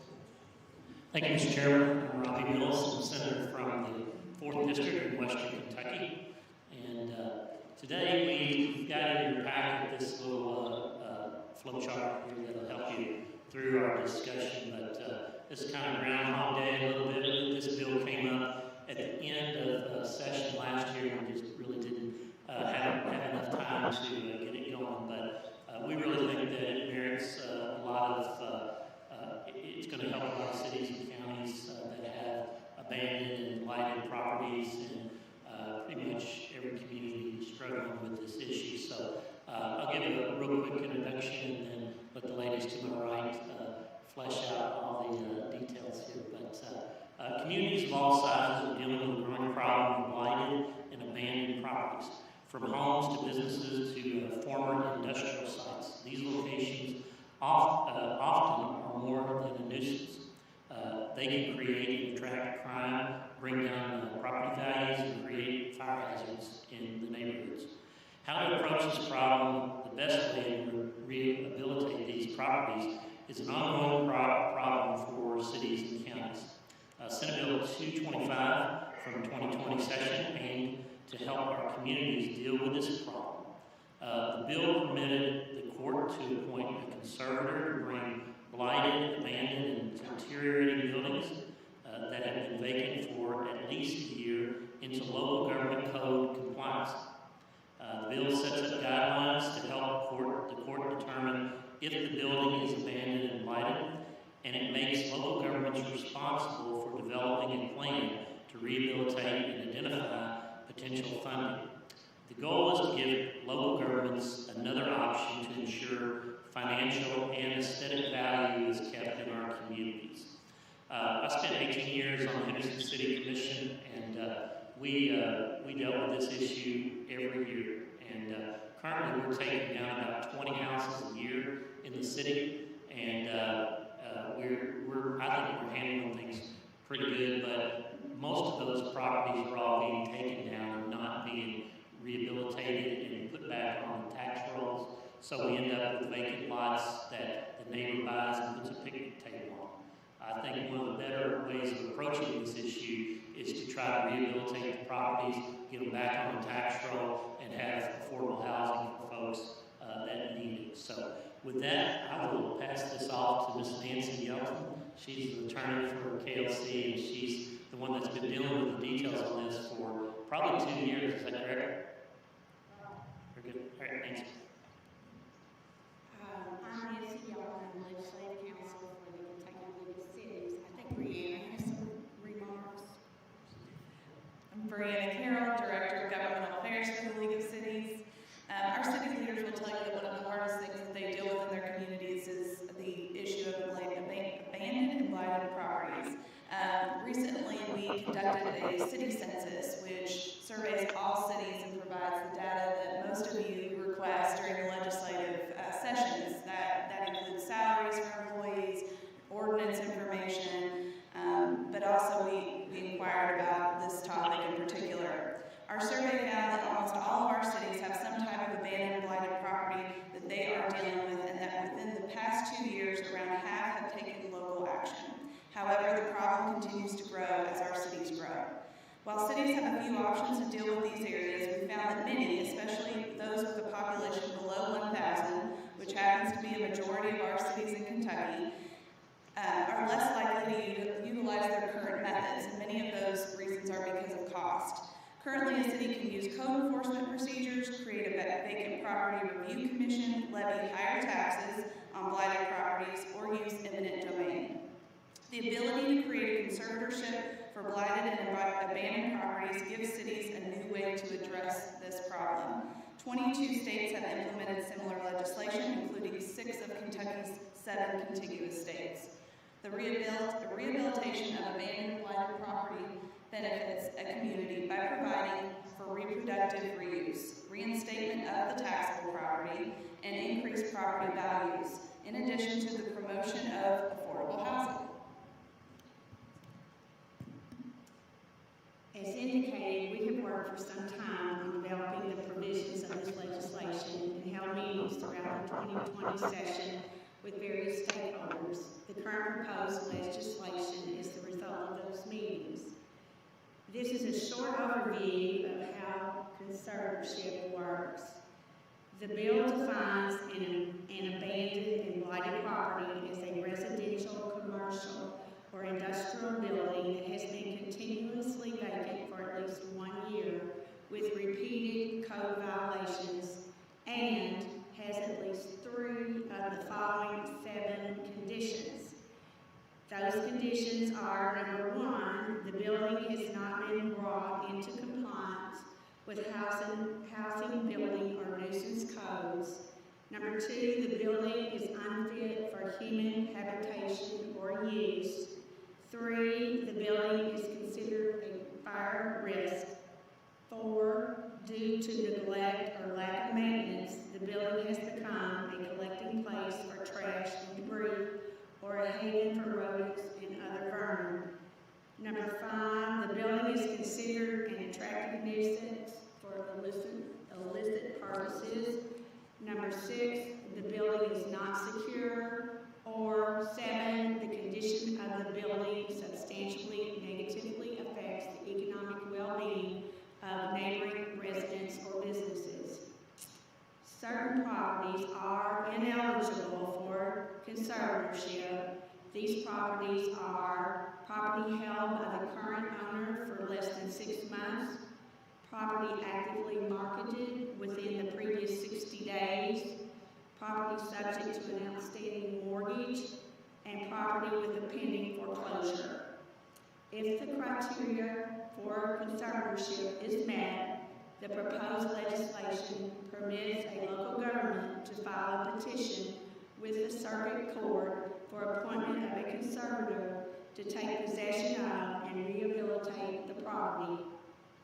Thank you, Mr. Chairman. I'm Robbie Mills, I'm Senator from the 4th District in Western Kentucky. And today we've got in your packet this little flow chart here that'll help you through our discussion. But this is kind of Groundhog Day a little bit. This bill came up at the end of session last year. We just really didn't have enough time to get it going. But we really think that it merits a lot of, it's going to help a lot of cities and counties that have abandoned and blighted properties, and pretty much every community is struggling with this issue. So I'll give a real quick introduction and then let the ladies to my right flesh out all the details here. But communities of all sizes are dealing with a growing problem of blighted and abandoned properties, from homes to businesses to former industrial sites. These locations often are more than a nuisance. They can create and attract crime, bring down property values, and create fire hazards in the neighborhoods. How to approach this problem, the best way to rehabilitate these properties is an ongoing problem for cities and counties. Senate Bill 225 from 2020 session aimed to help our communities deal with this problem. The bill permitted the court to appoint a conservator to bring blighted, abandoned, and deteriorating buildings that have been vacant for at least a year into local government code compliance. The bill sets up guidelines to help the court determine if the building is abandoned and blighted, and it makes local governments responsible for developing a plan to rehabilitate and identify potential funding. The goal is to give local governments another option to ensure financial and aesthetic value is kept in our communities. I spent 18 years on the Henderson City Commission, and we dealt with this issue every year. And currently we're taking down about 20 houses a year in the city, and I think we're handling things pretty good, but most of those properties are all being taken down and not being rehabilitated and put back on the tax rolls. So we end up with vacant lots that the neighbor buys and puts a picnic table on. I think one of the better ways of approaching this issue is to try to rehabilitate the properties, get them back on the tax roll, and have affordable housing for folks that need it. So with that, I will pass this off to Ms. Nancy Yelton. She's the attorney for KLC, and she's the one that's been dealing with the details on this for probably 2 years. Is that correct? Very good. All right, thanks. I'm Nancy Yelton, Legislative Counsel for the Kentucky League of Cities. I think Brianna has some remarks. I'm Brianna Carroll, Director of Governmental Affairs for the League of Cities. Our city leaders will tell you that one of the hardest things that they deal with in their communities is the issue of abandoned and blighted properties. Recently, we conducted a city census, which surveys all cities and provides the data that most of you request during the legislative sessions. That includes salaries for employees, ordinance information, but also we inquired about this topic in particular. Our survey found that almost all of our cities have some type of abandoned and blighted property that they are dealing with, and that within the past 2 years, around half have taken local action. However, the problem continues to grow as our cities grow. While cities have a few options to deal with these areas, we found that many, especially those with a population below 1,000, which happens to be a majority of our cities in Kentucky, are less likely to utilize their current methods, and many of those reasons are because of cost. Currently, a city can use code enforcement procedures, create a vacant property review commission, levy higher taxes on blighted properties, or use eminent domain. for blighted and abandoned properties gives cities a new way to address this problem. 22 states have implemented similar legislation, including 6 of Kentucky's 7 contiguous states. The rehabilitation of abandoned blighted property benefits a community by providing for reproductive reuse, reinstatement of the taxable property, and increased property values, in addition to the promotion of affordable housing. As indicated, we have worked for some time on developing the provisions of this legislation and held meetings throughout the 2020 session with various stakeholders. The current proposed legislation is the result of those meetings. This is a short overview of how conservatorship works. The bill defines an abandoned and blighted property as a residential, commercial, or industrial building that has been continuously vacant for at least 1 year with repeated code violations and has at least 3 of the following 7 conditions. Those conditions are, number 1, the building has not been brought into compliance with housing, building, or nuisance codes. Number 2, the building is unfit for human habitation or use. 3, the building is considered a fire risk. 4, due to neglect or lack of maintenance, the building has become a collecting place for trash and debris or a haven for rodents and other vermin. Number 5, the building is considered an attractive nuisance for illicit purposes. Number 6, the building is not secure. Or 7, the condition of the building substantially negatively affects the economic well-being of neighboring residents or businesses. Certain properties are ineligible for conservatorship. These properties are property held by the current owner for less than 6 months, property actively marketed within the previous 60 days, property subject to an outstanding mortgage, and property with a pending foreclosure. If the criteria for conservatorship is met, the proposed legislation permits a local government to file a petition with the circuit court for appointment of a conservator to take possession of and rehabilitate the property.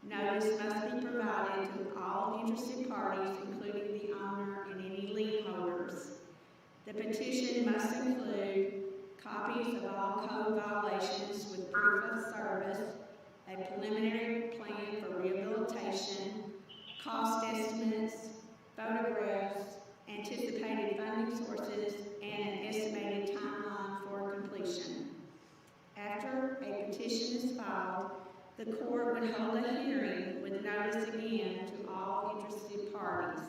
Notice must be provided to all interested parties, including the owner and any lien holders. The petition must include copies of all code violations with proof of service, a preliminary plan for rehabilitation, cost estimates, photographs, anticipated funding sources, and an estimated timeline for completion. After a petition is filed, the court would hold a hearing with notice again to all interested parties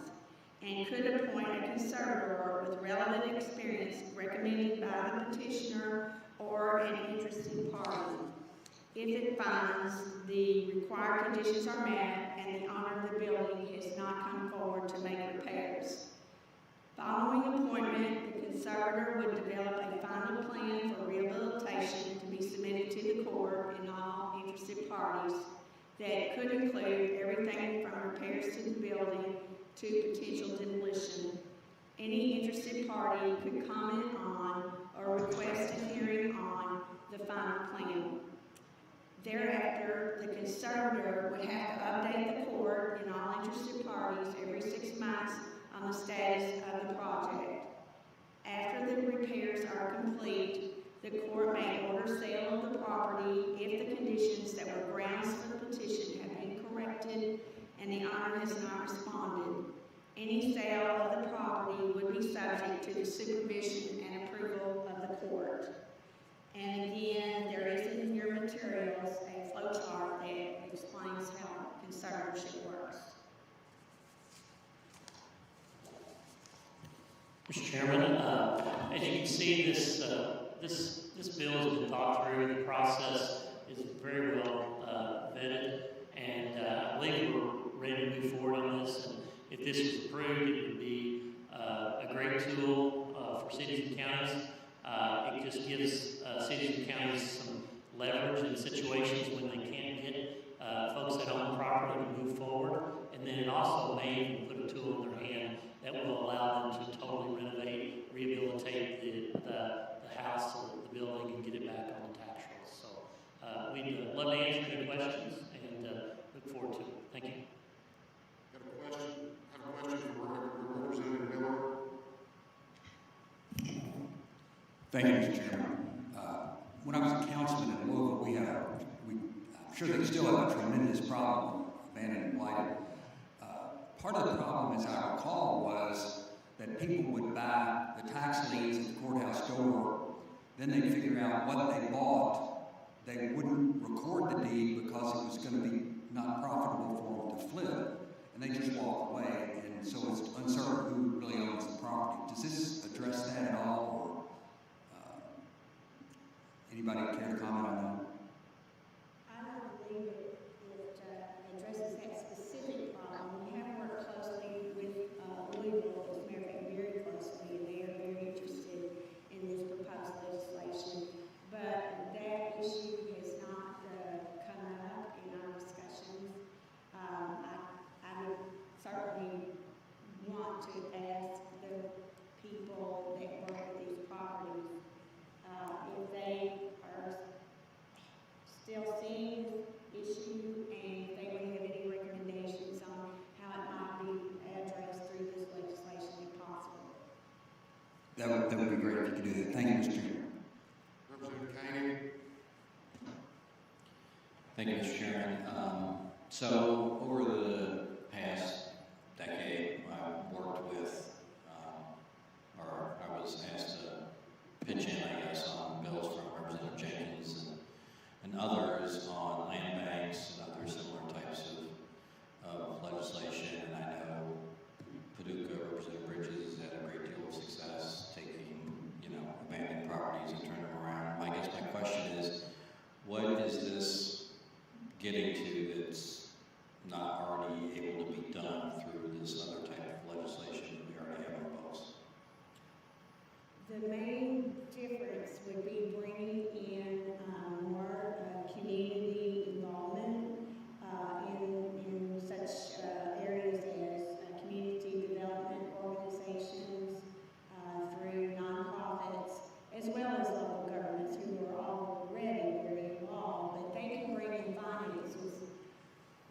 and could appoint a conservator with relevant experience recommended by the petitioner or an interested party. If it finds the required conditions are met and the owner of the building has not come forward to make repairs. Following appointment, the conservator would develop a final plan for rehabilitation to be submitted to the court and all interested parties that could include everything from repairs to the building to potential demolition. Any interested party could comment on or request a hearing on the final plan. Thereafter, the conservator would have to update the court and all interested parties every 6 months on the status of the project. After the repairs are complete, the court may order sale of the property if the conditions that were grounds for the petition have been corrected and the owner has not responded. Any sale of the property would be subject to the supervision and approval of the court. And again, there is in your materials a flow chart that explains how conservatorship works. Mr. Chairman, as you can see, this bill has been thought through. The process is very well vetted, and I believe we're ready to move forward on this. And if this is approved, it would be a great tool for cities and counties. It just gives cities and counties some leverage in situations when they can't get folks that own property to move forward. And then it also may even put a tool in their hand that will allow them to totally renovate, rehabilitate the house or the building and get it back on the tax rolls. So we'd love to answer any questions and look forward to it. Thank you. Got a question? Have a question for Representative Miller? Thank you, Mr. Chairman. When I was a councilman in Louisville, I'm sure they still have a tremendous problem with abandoned and blighted. Part of the problem, as I recall, was that people would buy the tax liens at the courthouse door, then they'd figure out what they bought. They wouldn't record the deed because it was going to be not profitable for them to flip, and they just walk away, and so it's uncertain who really owns the property. Does this address that at all, or anybody care to comment on that? I don't believe it addresses that specific problem. We have worked closely with Louisville, as a matter of fact, very closely, and they are very interested in this proposed legislation. But that issue has not come up in our discussions. I would certainly want to ask the people that work with these properties if they are still seeing this issue and if they would have any recommendations on how it might be addressed through this legislation if possible. That would be great if you could do that. Thank you, Mr. Chairman. Representative Kane? Thank you, Mr. Chairman. So over the past decade, I worked with, or I was asked to pitch in, I guess, on bills from Representative Jenkins and others on land banks and other similar types of legislation. And I know Paducah, Representative Bridges had a great deal of success taking, abandoned properties and turning them around. I guess my question is, what is this getting to that's not already able to be done through this other type of legislation that we already have on the books? The main difference would be bringing in more community involvement in such areas as community development organizations, through nonprofits, as well as local governments who are already very involved, but they can bring in finances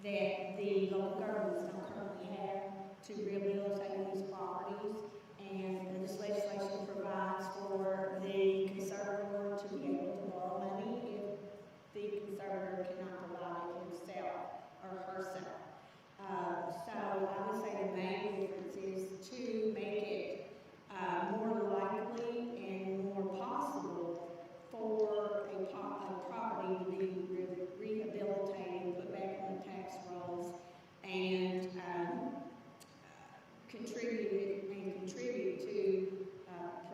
that the local governments don't currently have to rehabilitate these properties. And this legislation provides for the conservator to be able to borrow money if the conservator cannot provide it himself or herself. So I would say the main difference is to make it more likely and more possible for a property to be rehabilitated, put back on the tax rolls, and contribute to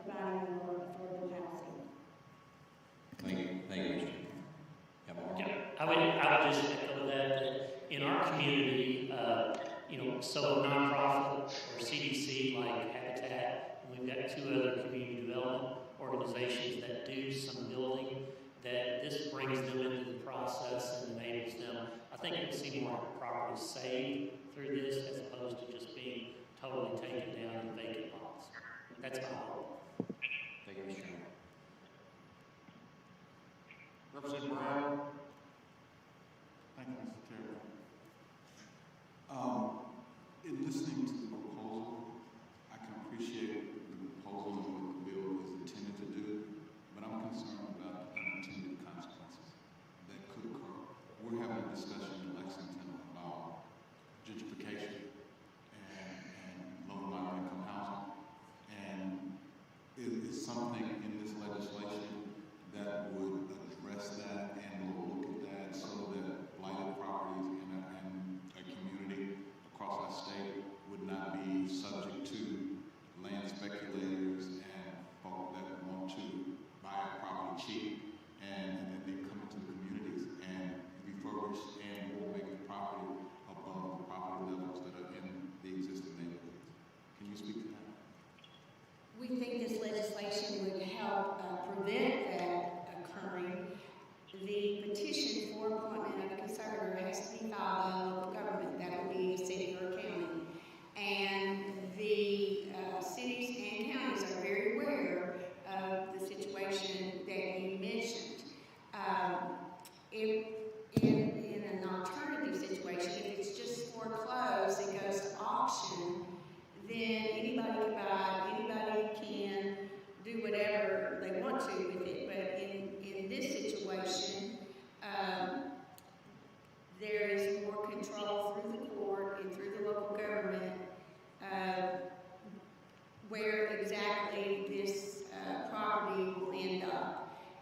providing more affordable housing. Thank you. Thank you, Mr. Yeah, I would just echo that in our community, so a nonprofit or CDC like Habitat, and we've got 2 other community development organizations that do some building, that this brings them into the process and enables them. I think you'll see more properties saved through this as opposed to just being totally taken down in vacant lots. That's my hope. Thank you, Mr. Chairman. Representative Brown? Thank you, Mr. Chairman. In listening to the proposal, I can appreciate the proposal and what the bill is intended to do, but I'm concerned about the unintended consequences that could occur. We're having a discussion in Lexington about gentrification and low-income housing, and is something in this legislation that would address that and look at that so that blighted properties in a community across our state would not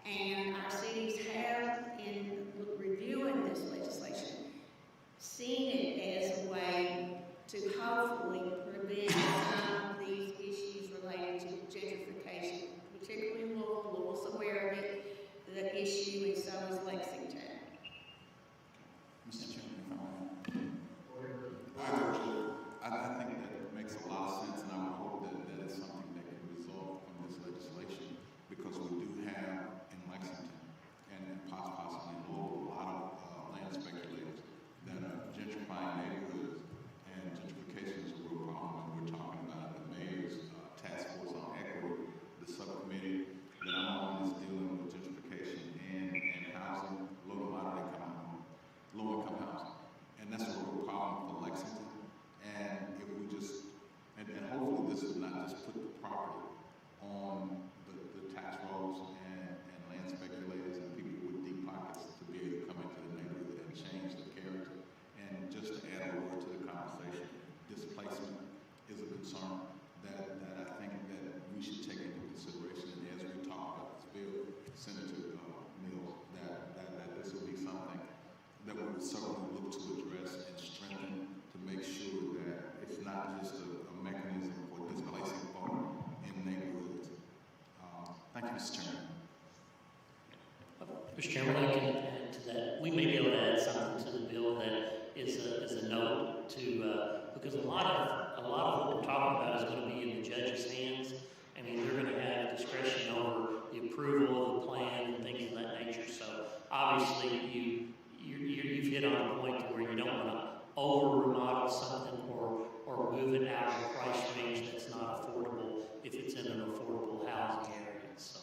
And our cities have, in reviewing this legislation, seen it as a way to hopefully prevent some of these issues related to gentrification, particularly in Louisville. Louisville's aware of it, the issue, and so is Lexington. Mr. Chairman, I think that makes a lot of sense, and I would hope that that is something that can result from this legislation, because we do have in Lexington and possibly in Louisville a lot of land speculators that are gentrifying neighborhoods, and gentrification is a real problem. And we're talking about the mayor's task force on equity, the subcommittee that I'm on is dealing with gentrification and housing, low income housing, and that's a real problem for Lexington. And if we just, and hopefully this is not just put the property on the tax rolls and land speculators and people with deep pockets to be able to come into the neighborhood and change the character. And just to add a word to the conversation, displacement is a concern that I think that we should take into consideration. And as we talk about this bill, Senator Mills, that this will be something that we would certainly look to address and strengthen to make sure that it's not just a mechanism for displacing folk in neighborhoods. Thank you, Mr. Chairman. Mr. Chairman, I can add to that. We may be able to add something to the bill that is a note to, because a lot of what we're talking about is going to be in the judge's hands. I mean, they're going to have discretion over the approval of the plan and things of that nature. So obviously you've hit on a point to where you don't want to over remodel something or move it out of a price range that's not affordable if it's in an affordable housing area. So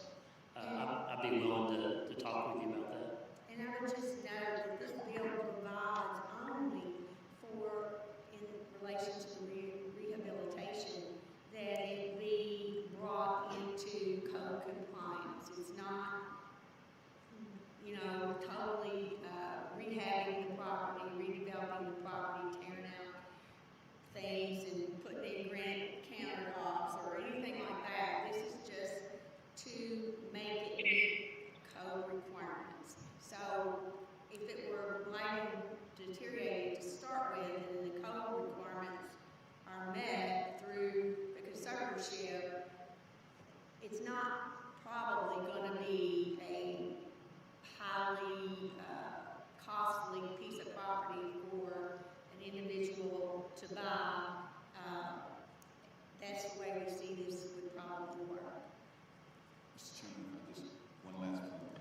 I'd be willing to talk with you about that. And I would just note that this bill provides only for, in relation to rehabilitation, that it be brought into code compliance. It's not, totally rehabbing the property, redeveloping the property, tearing out things and putting in granite countertops or anything like that. This is just to make it meet code requirements. So if it were lighting deteriorated to start with, and the code requirements are met through the conservatorship, it's not probably going to be a highly costly piece of property for an individual to buy. That's the way we see this would probably work. Mr. Chairman, just one last point.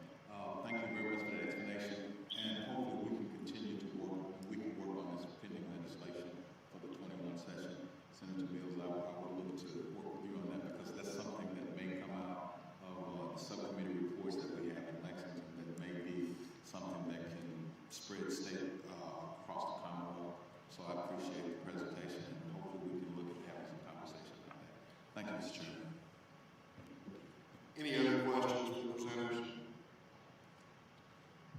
Thank you very much for that explanation, and hopefully we can continue to work. We can work on this pending legislation for the 21 session. Senator Mills, I would look to work with you on that, because that's something that may come out of the subcommittee reports that we have in Lexington that may be something that can spread state across the Commonwealth. So I appreciate the presentation, and hopefully we can look at having some conversations on that. Thank you, Mr. Chairman. Any other questions for the presenters?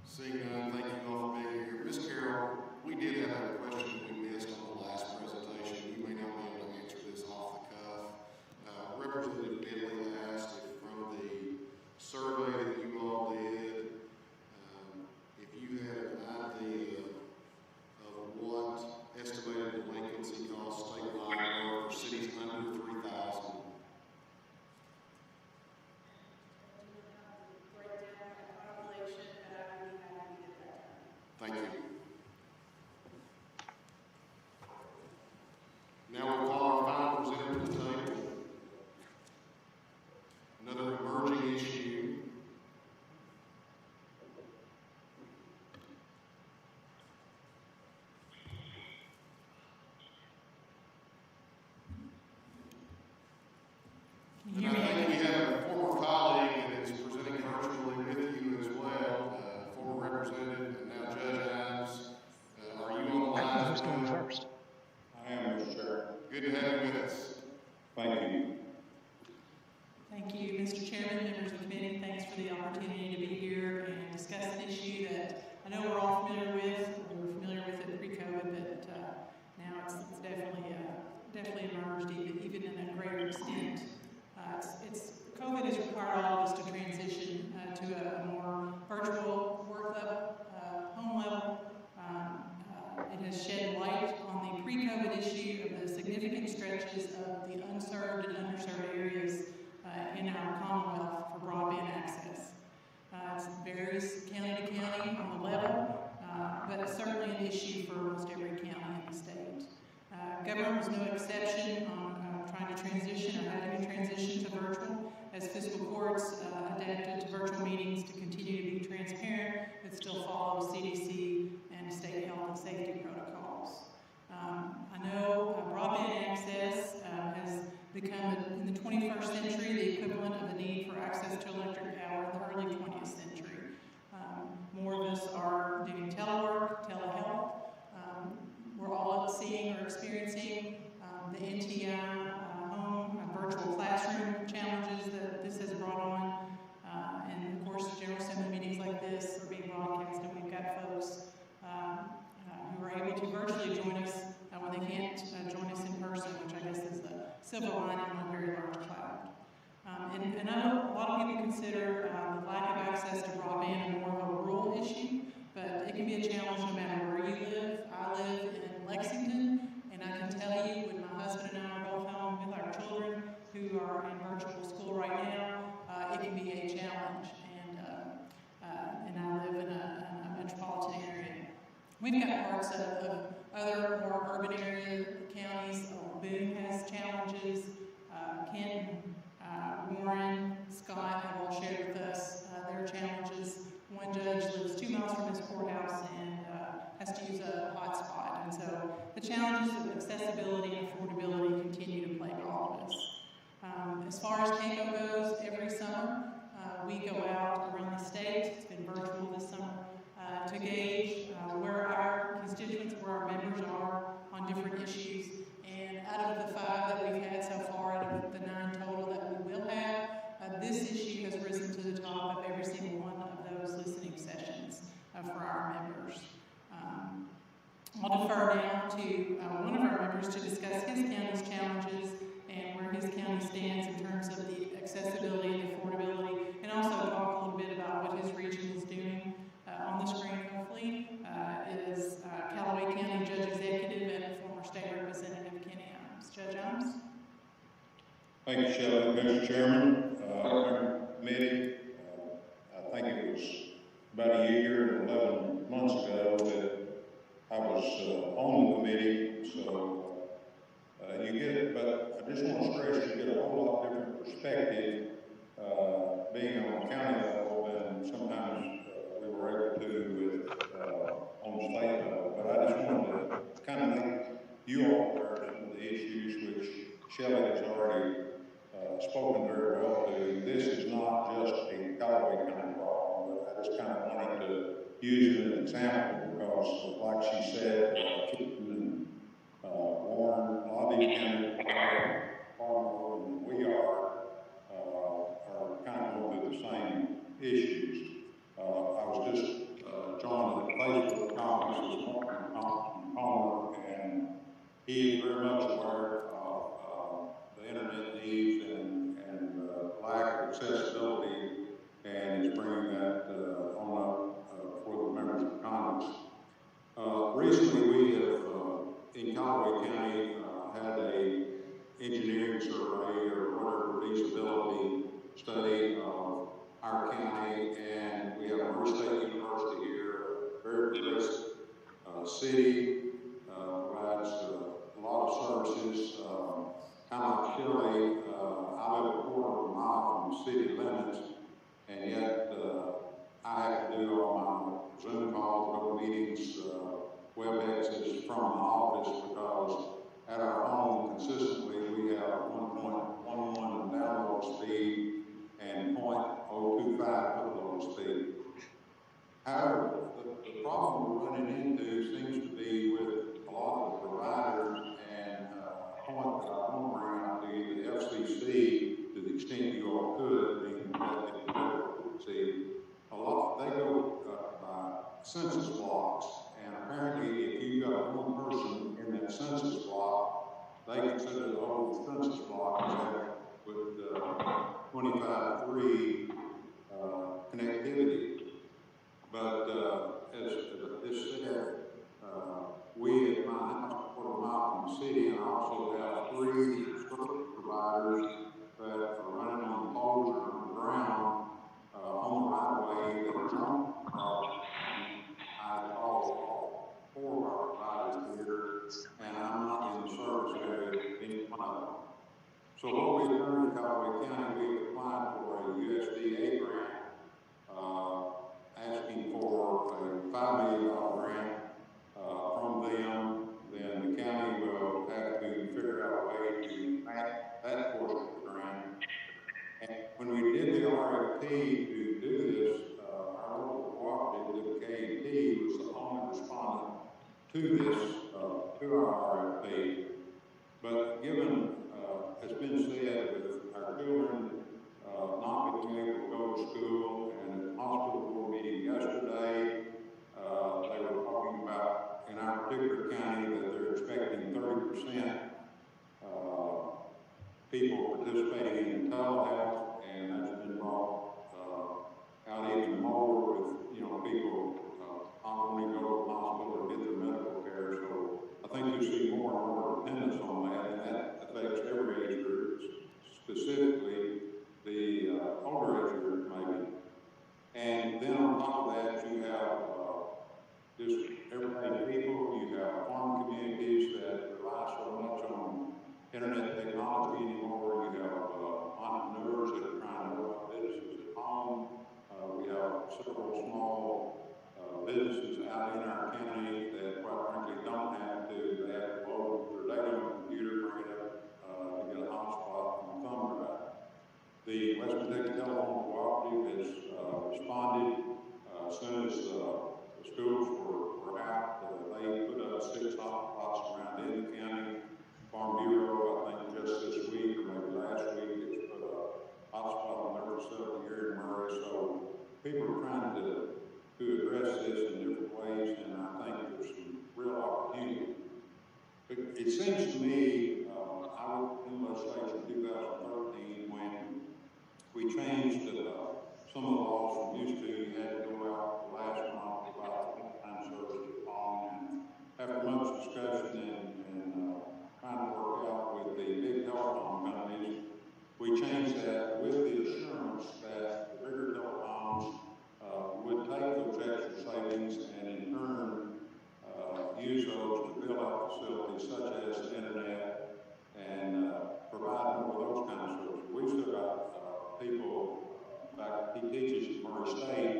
Seeing none, thank you all for being here. Ms. Carroll, we did have a question that we missed on the last presentation. You may not be able to answer this off the cuff. Representative Diddley asked if from the survey that you all did, if you had an idea of what estimated delinquency costs statewide are for cities under 3,000. Breakdown by population, but I would be happy to is no exception on trying to transition or having to transition to virtual, as fiscal courts adapted to virtual meetings to continue to be transparent, but still follow CDC and state health and safety protocols. I know broadband access has become, in the 21st century, the equivalent of the need for access to electric power in the early 20th century. More of us are doing telework, telehealth. We're all seeing or experiencing the NTI home virtual classroom challenges that this has brought on. And of course, General Assembly meetings like this are being broadcast, and we've got folks who are able to virtually join us when they can't join us in person, which I guess is the silver lining on a very large cloud. And I know a lot of people consider the lack of access to broadband more of a rural issue, but it can be a challenge no matter where you live. I live in Lexington, and I can tell you, when my husband and I are both home with our children who are in virtual school right now, it can be a challenge. And I live in a metropolitan area. We've got parts of other more urban area counties. Boone has challenges. Canton, Warren, Scott have all shared with us their challenges. One judge lives 2 miles from his courthouse and has to use a hotspot. And so the challenges of accessibility and affordability continue to plague all of us. As far as CACO goes, every summer we go out around the state. It's been virtual this summer to gauge where our constituents, where our members are on different issues. And out of the 5 that we've had so far, out of the 9 total that we will have, this issue has risen to the top of every single one of those listening sessions for our members. I'll defer now to one of our members to discuss his county's challenges and where his county stands in terms of the accessibility and affordability, and also talk a little bit about what his region is doing. On the screen, hopefully, is Callaway County Judge Executive and former State Representative Kenny Imes. Judge Imes. Thank you, Shelley. Mr. Chairman, committee, I think it was about a year and 11 months ago that I was on the committee, so you get, but I just want to stress you get a whole lot different perspective being on the county level than sometimes we were able to with on the state level. But I just wanted to kind of make you all aware of some of the issues which Shelley has already spoken very well to. This is not just a Callaway County problem, but I just kind of wanted to use it as an example because, like she said, Keaton and Warren, a lot of these counties far than we are kind of going through the same issues. I was just joined the Facebook conference this morning from Palmer, and he is very much aware of the internet needs and lack of accessibility, and is bringing that on up for the members of Congress. Recently, we have in Callaway County had a engineering survey or whatever feasibility study of our county, and we have Murray State University here, a very progressive city, provides a lot of services. Kind of like Shelley, I live a quarter of a mile from the city limits, and yet I have to do all my Zoom calls, go to meetings, WebExes from my office because at our home consistently we have 1.11 download speed and 0.025 upload speed. However, the problem we're running into seems to be with a lot of the providers, and a point that I want to bring out to you, the FCC, to the extent you all could, being see, a lot, they go by census blocks, and apparently if you've got one person in that census block, they consider the whole census block as with 25-3 connectivity. But as this said, we at my house, a quarter mile from the city, and I also have 3 service providers that are running on poles or on the ground on the right of way that are drone. I call 4 of our providers here, and I'm not in the service area So what we've done in Callaway County, we've applied for a USDA grant, asking for a $5 million grant from them. Then the county will have to figure out a way to match that portion of the grant. And when we did the RFP to do this, our local cooperative, the K&T, was the only respondent to this, to our RFP. But given, has been said, with our children not being able to go to school, and at the hospital board meeting yesterday, they were talking about, in our particular county, that they're expecting 30% people participating in telehealth, and that's been brought out even more with, people not wanting to go to the hospital or get their medical care. So I think you see more and more dependence on that, and that affects every age group, specifically the older age group maybe. And then on top of that, you have just everyday people. You have farm communities that rely so much on internet technology anymore. You have entrepreneurs that are trying to open businesses at home. We have several small businesses out in our county that, quite frankly, don't have to. They have to load their data on a computer, bring it up to get a hotspot from a thumb drive. The West Kentucky Telephone Cooperative has responded as soon as the schools were out. They put up 6 hotspots around in the county. Farm Bureau, I think just this week or maybe last week, has put a hotspot on their facility here in Murray. So people are trying to address this in different ways, and I think there's some real opportunity. But it seems to me, I was in legislature in 2013 when we changed some of the laws from used to. You had to go out the last month about time service to the phone, and after much discussion and trying to work out with the big telecom companies, we changed that with the assurance that the bigger telecoms would take those extra savings and in turn use those to build out facilities such as the internet and provide more of those kind of services. We've still got people, in fact, he teaches at Murray State,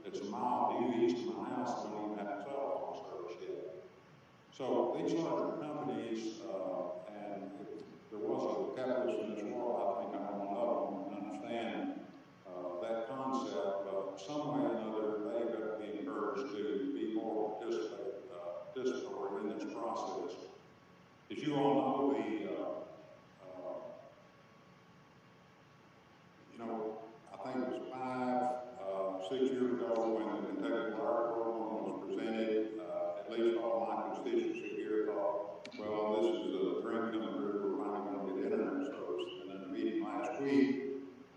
it's a mile due east of my house, and don't even have a telephone service yet. So these larger companies, and if there was a capitalist in this world, I think I'm one of them, and understand that concept, but some way or another, they've got to be encouraged to be more participatory in this process. As you all know, I think it was 6 years ago when the Kentucky Wire program was presented, at least all my constituency here thought, well, this is a dream come true, we're finally going to get internet service. And in the meeting last week,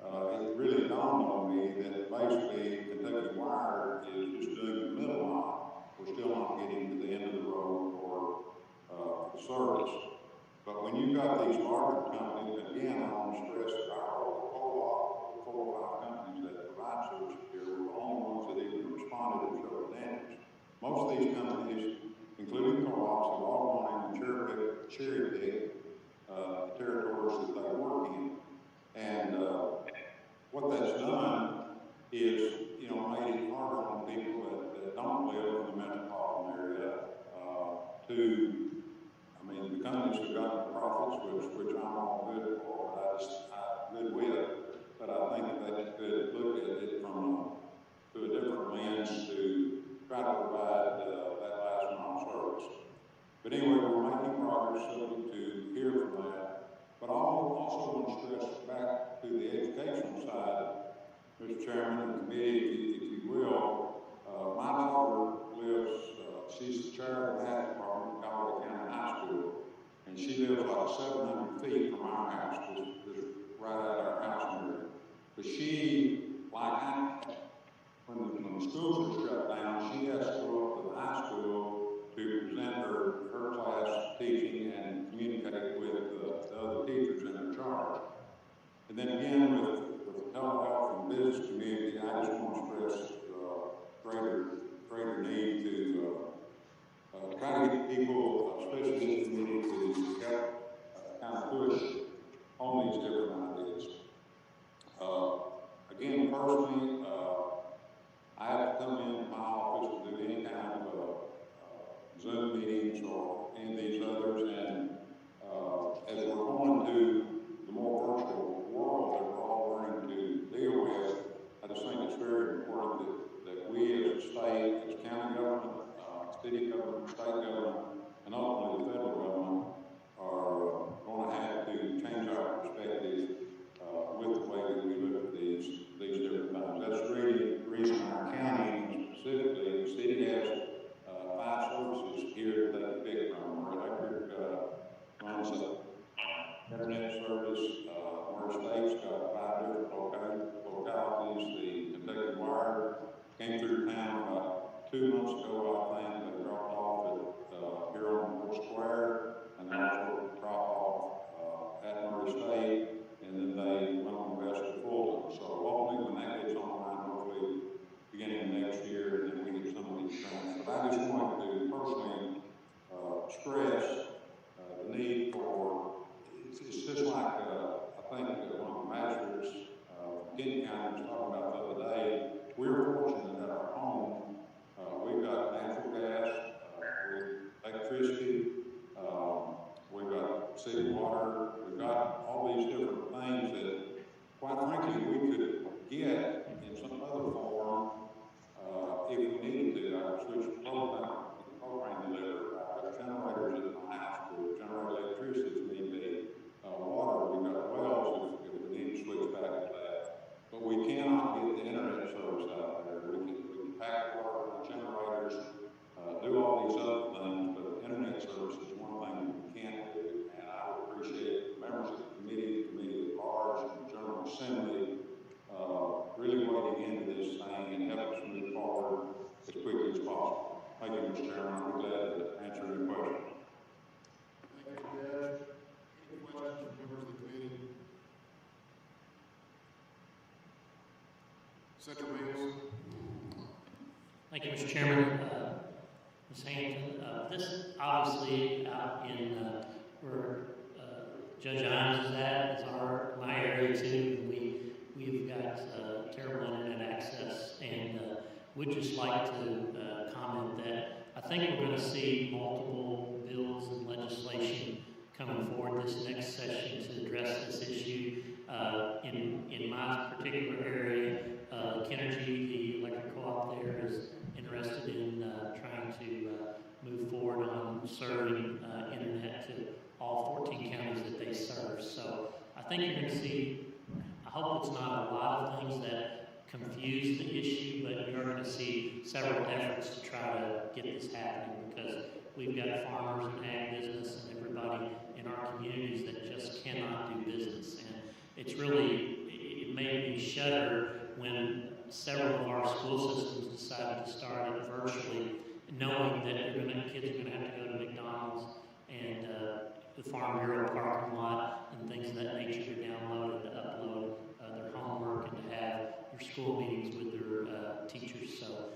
it really dawned on me that basically Kentucky Wire is just doing the middle mile. We're still not getting to the end of the road for the service. But when you've got these larger companies, again, I want to stress that our local co-op, 4 or 5 companies that provide service here, were the only ones that even responded and showed an interest. Most of these companies, including co-ops, have all gone in and cherry pick the territories that they work in. And what that's done is, made it harder on people that don't live in the metropolitan area the companies have gotten profits, which I'm all good for, I'm good with, but I think that they could look at it through a different lens to try to provide that last mile service. But anyway, we're making progress, so to hear from that. But I also want to stress back to the educational side, Mr. Chairman and the committee, if you will. My daughter lives, she's the chair of the math department at Callaway County High School, and she lives like 700 feet from our house, just right at our house area. But she, when the schools are shut down, she has to go up to the high school to present her class teaching and communicate with the other teachers in her charge. And then again, with the telehealth and business community, I just want to stress greater need to try to get people, especially in the community, to help kind of push on these state, its county government, city government, state government, and ultimately the federal government are going to have to change our perspective with the way that we look at these different things. That's really the reason our county, specifically, the city has 5 services here that they can pick from. Our electric runs internet service, where state's got 5 different localities. The Kentucky Wire came through town about 2 months ago, I think. They dropped off at here on Fort Square, and they also dropped off at Murray State, and then they went on west to Fulton. So hopefully when that gets online, hopefully beginning of next year, and then we get some of these things. But I just wanted to personally stress the need for, it's just like I think one of the magistrates Kenton County was talking about the other day. We're fortunate at our home, we've got natural gas, electricity, we've got city water, we've got all these different things that, quite frankly, we could get in some other form if we needed to. I would switch the propane delivery. I've got generators at my house to generate electricity if need be. Water, we've got wells if we need to switch back to that. But we cannot get the internet service out there. We can pack water on generators, do all these other things, but internet service is one thing that we can't do. And I would appreciate members of the committee at large, and the General Assembly really wading into this thing and help us move forward as quickly as possible. Thank you, Mr. Chairman. I'm glad to answer any questions. Thank you, Judge. Any questions from members of the committee? Senator Mills. Thank you, Mr. Chairman. Ms. Hampton, this obviously out in where Judge Hines is at, is my area too. We've got terrible internet access, and we'd just like to comment that I think we're going to see multiple bills and legislation coming forward this next session to address this issue. In my particular area, Kenergy, the electric co-op there, is interested in trying to move forward on serving internet to all 14 counties that they serve. So I think you're going to see, I hope it's not a lot of things that confuse the issue, but you're going to see several efforts to try to get this happening, because we've got farmers and ag business and everybody in our communities that just cannot do business. And it's really, it made me shudder when several of our school systems decided to start it virtually, knowing that kids are going to have to go to McDonald's and the Farm Bureau parking lot and things of that nature to download and to upload their homework and to have your school meetings with their teachers. So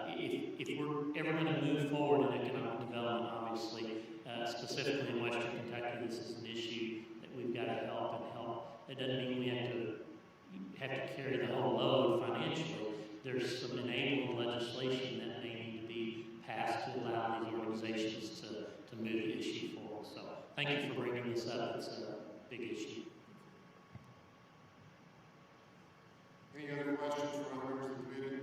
if we're ever going to move forward in economic development, obviously, specifically in Western Kentucky, this is an issue that we've got to help and help. It doesn't mean we have to carry the whole load financially. There's some enabling legislation that may need to be passed to allow these organizations to move the issue forward. So thank you for bringing this up. It's a big issue. Any other questions from other members of the committee?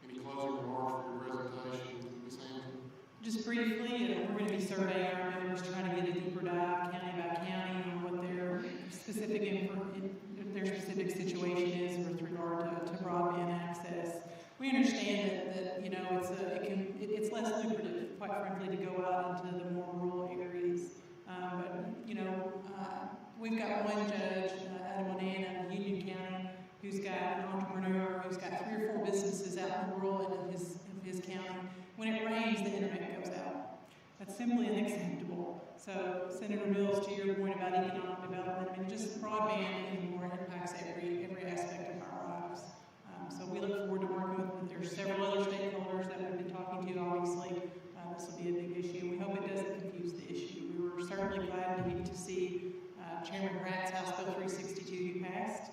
Any closing remarks for your presentation, Ms. Hampton? Just briefly, we're going to be surveying our members, trying to get a deeper dive county by county on what their specific situation is with regard to broadband access. We understand that it's less lucrative, quite frankly, to go out into the more rural areas. We've got one judge out of Winona, Union County, who's got an entrepreneur who's got 3 or 4 businesses out in the rural end of his county. When it rains, the internet goes out. That's simply unacceptable. So, Senator Mills, to your point about economic development, just broadband anymore impacts every aspect of our lives. So we look forward to working with. There's several other stakeholders that we've been talking to. Obviously, this will be a big issue. We hope it doesn't confuse the issue. We were certainly glad to see Chairman Pratt's House Bill 362 be passed.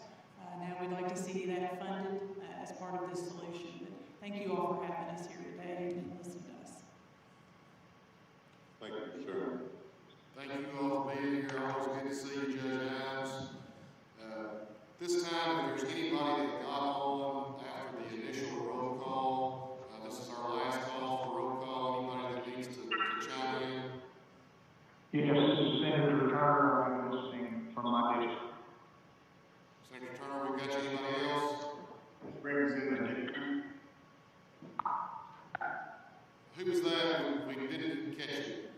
Now we'd like to see that funded as part of this solution. But thank you all for having us here today and listening to us. Thank you, sir. Thank you all for being here. Always good to see you, Judge Hines. This time, if there's anybody that got on after the initial roll call, Yes, Senator Turner, I'm listening from my district. Senator Turner, we got you. Anybody else? Representative. Who was that? We didn't catch it.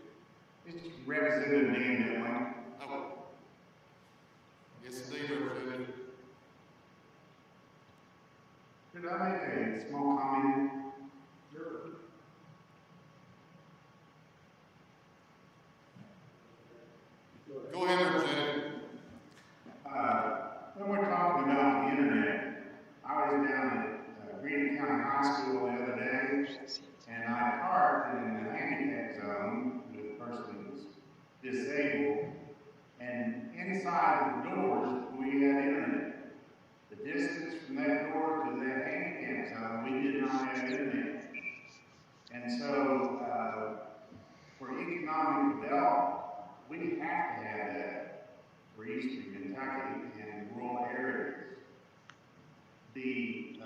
It's Representative Dan Dillon. Oh. Yes, indeed, Representative. Could I make a small comment? Sure. Go ahead, Representative. When we're talking about the internet, I was down at Greene County High School the other day, and I parked in the handicap zone with persons disabled, and inside the doors, we had internet. The distance from that door to that handicap zone, we did not have internet. And so, for economic development, we have to have that for Eastern Kentucky and rural areas. The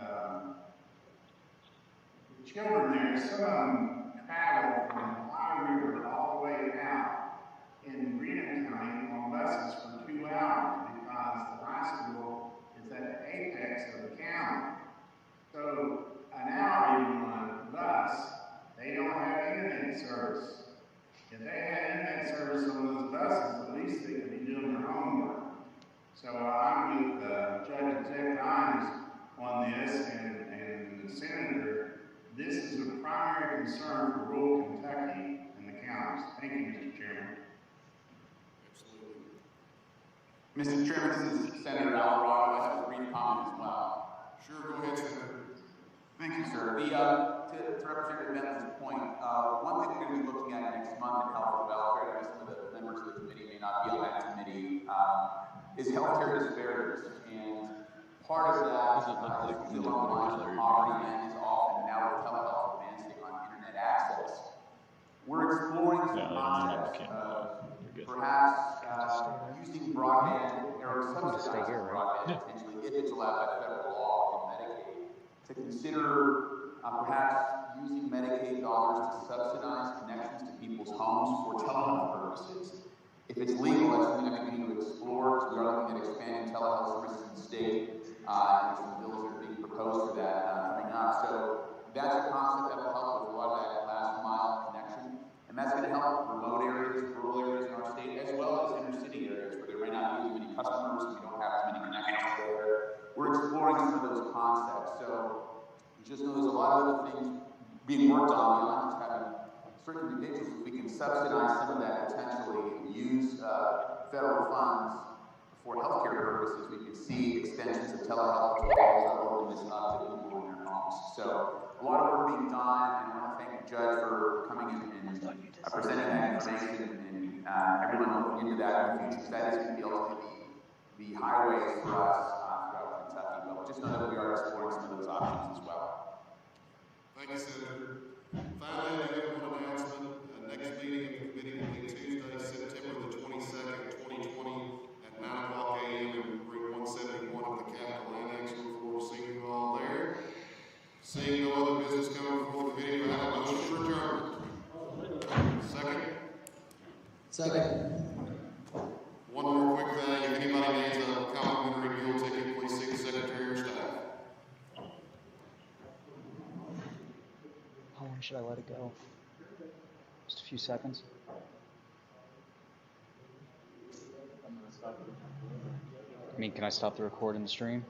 children there, some of them travel from Ohio River all the way out in Greene County on buses for 2 hours because the high school is at the apex of the county. So an hour even on a bus, they don't have internet service. If they had internet service on those buses, at least they could be doing their homework. So I'm with Judge Zach Dines on this, and the Senator. This is a primary concern for rural Kentucky and the counties. Thank you, Mr. Chairman. Absolutely. Mr. Chairman, this is Senator Alvarado. I have a brief comment as well. Sure, go ahead, Senator. Thank you, sir. To Representative Bentham's point, one thing we're going to be looking at next month in health and welfare, and some of the members of the committee may not be on that committee, is healthcare disparities. And part of that is along the lines of poverty and is often now with telehealth advancing on internet access. We're exploring some concepts of perhaps using broadband or subsidizing broadband potentially if it's allowed by federal law and Medicaid, to consider perhaps using Medicaid dollars to subsidize connections to people's homes for telehealth purposes. If it's legal, that's something I continue to explore, because we are looking at expanding telehealth services in the state, and some bills that are being proposed for that coming up. So that's a concept that will help with a lot of that last mile connection, and that's going to help remote areas, rural areas in our state, as well as inner city areas where there may not be as many customers, we don't have as many connections there. We're exploring some of those concepts. So just know there's a lot of other things being worked on beyond just having certain ridiculous. If we can subsidize some of that potentially and use federal funds for healthcare purposes, we can see extensions of telehealth to open this up to people in their homes. So a lot of work being done, and I want to thank the judge for coming in and presenting that information and everyone looking into that in the future. That is going to be ultimately the highways for us throughout Kentucky. But just know that we are exploring some of those options as well. Thank you, Senator. Finally, I have one announcement. Next meeting of the committee will be Tuesday, September the 22nd, 2020 at 9 o'clock a.m. in room 171 of the Capitol Annex. Look forward to seeing you all there. Seeing no other business coming before the committee, I have a motion for adjournment. Second? Second. One more quick thing. If anybody needs a complimentary meal ticket, please see the Secretary or staff. How long should I let it go? Just a few seconds? I mean, can I stop the recording the stream?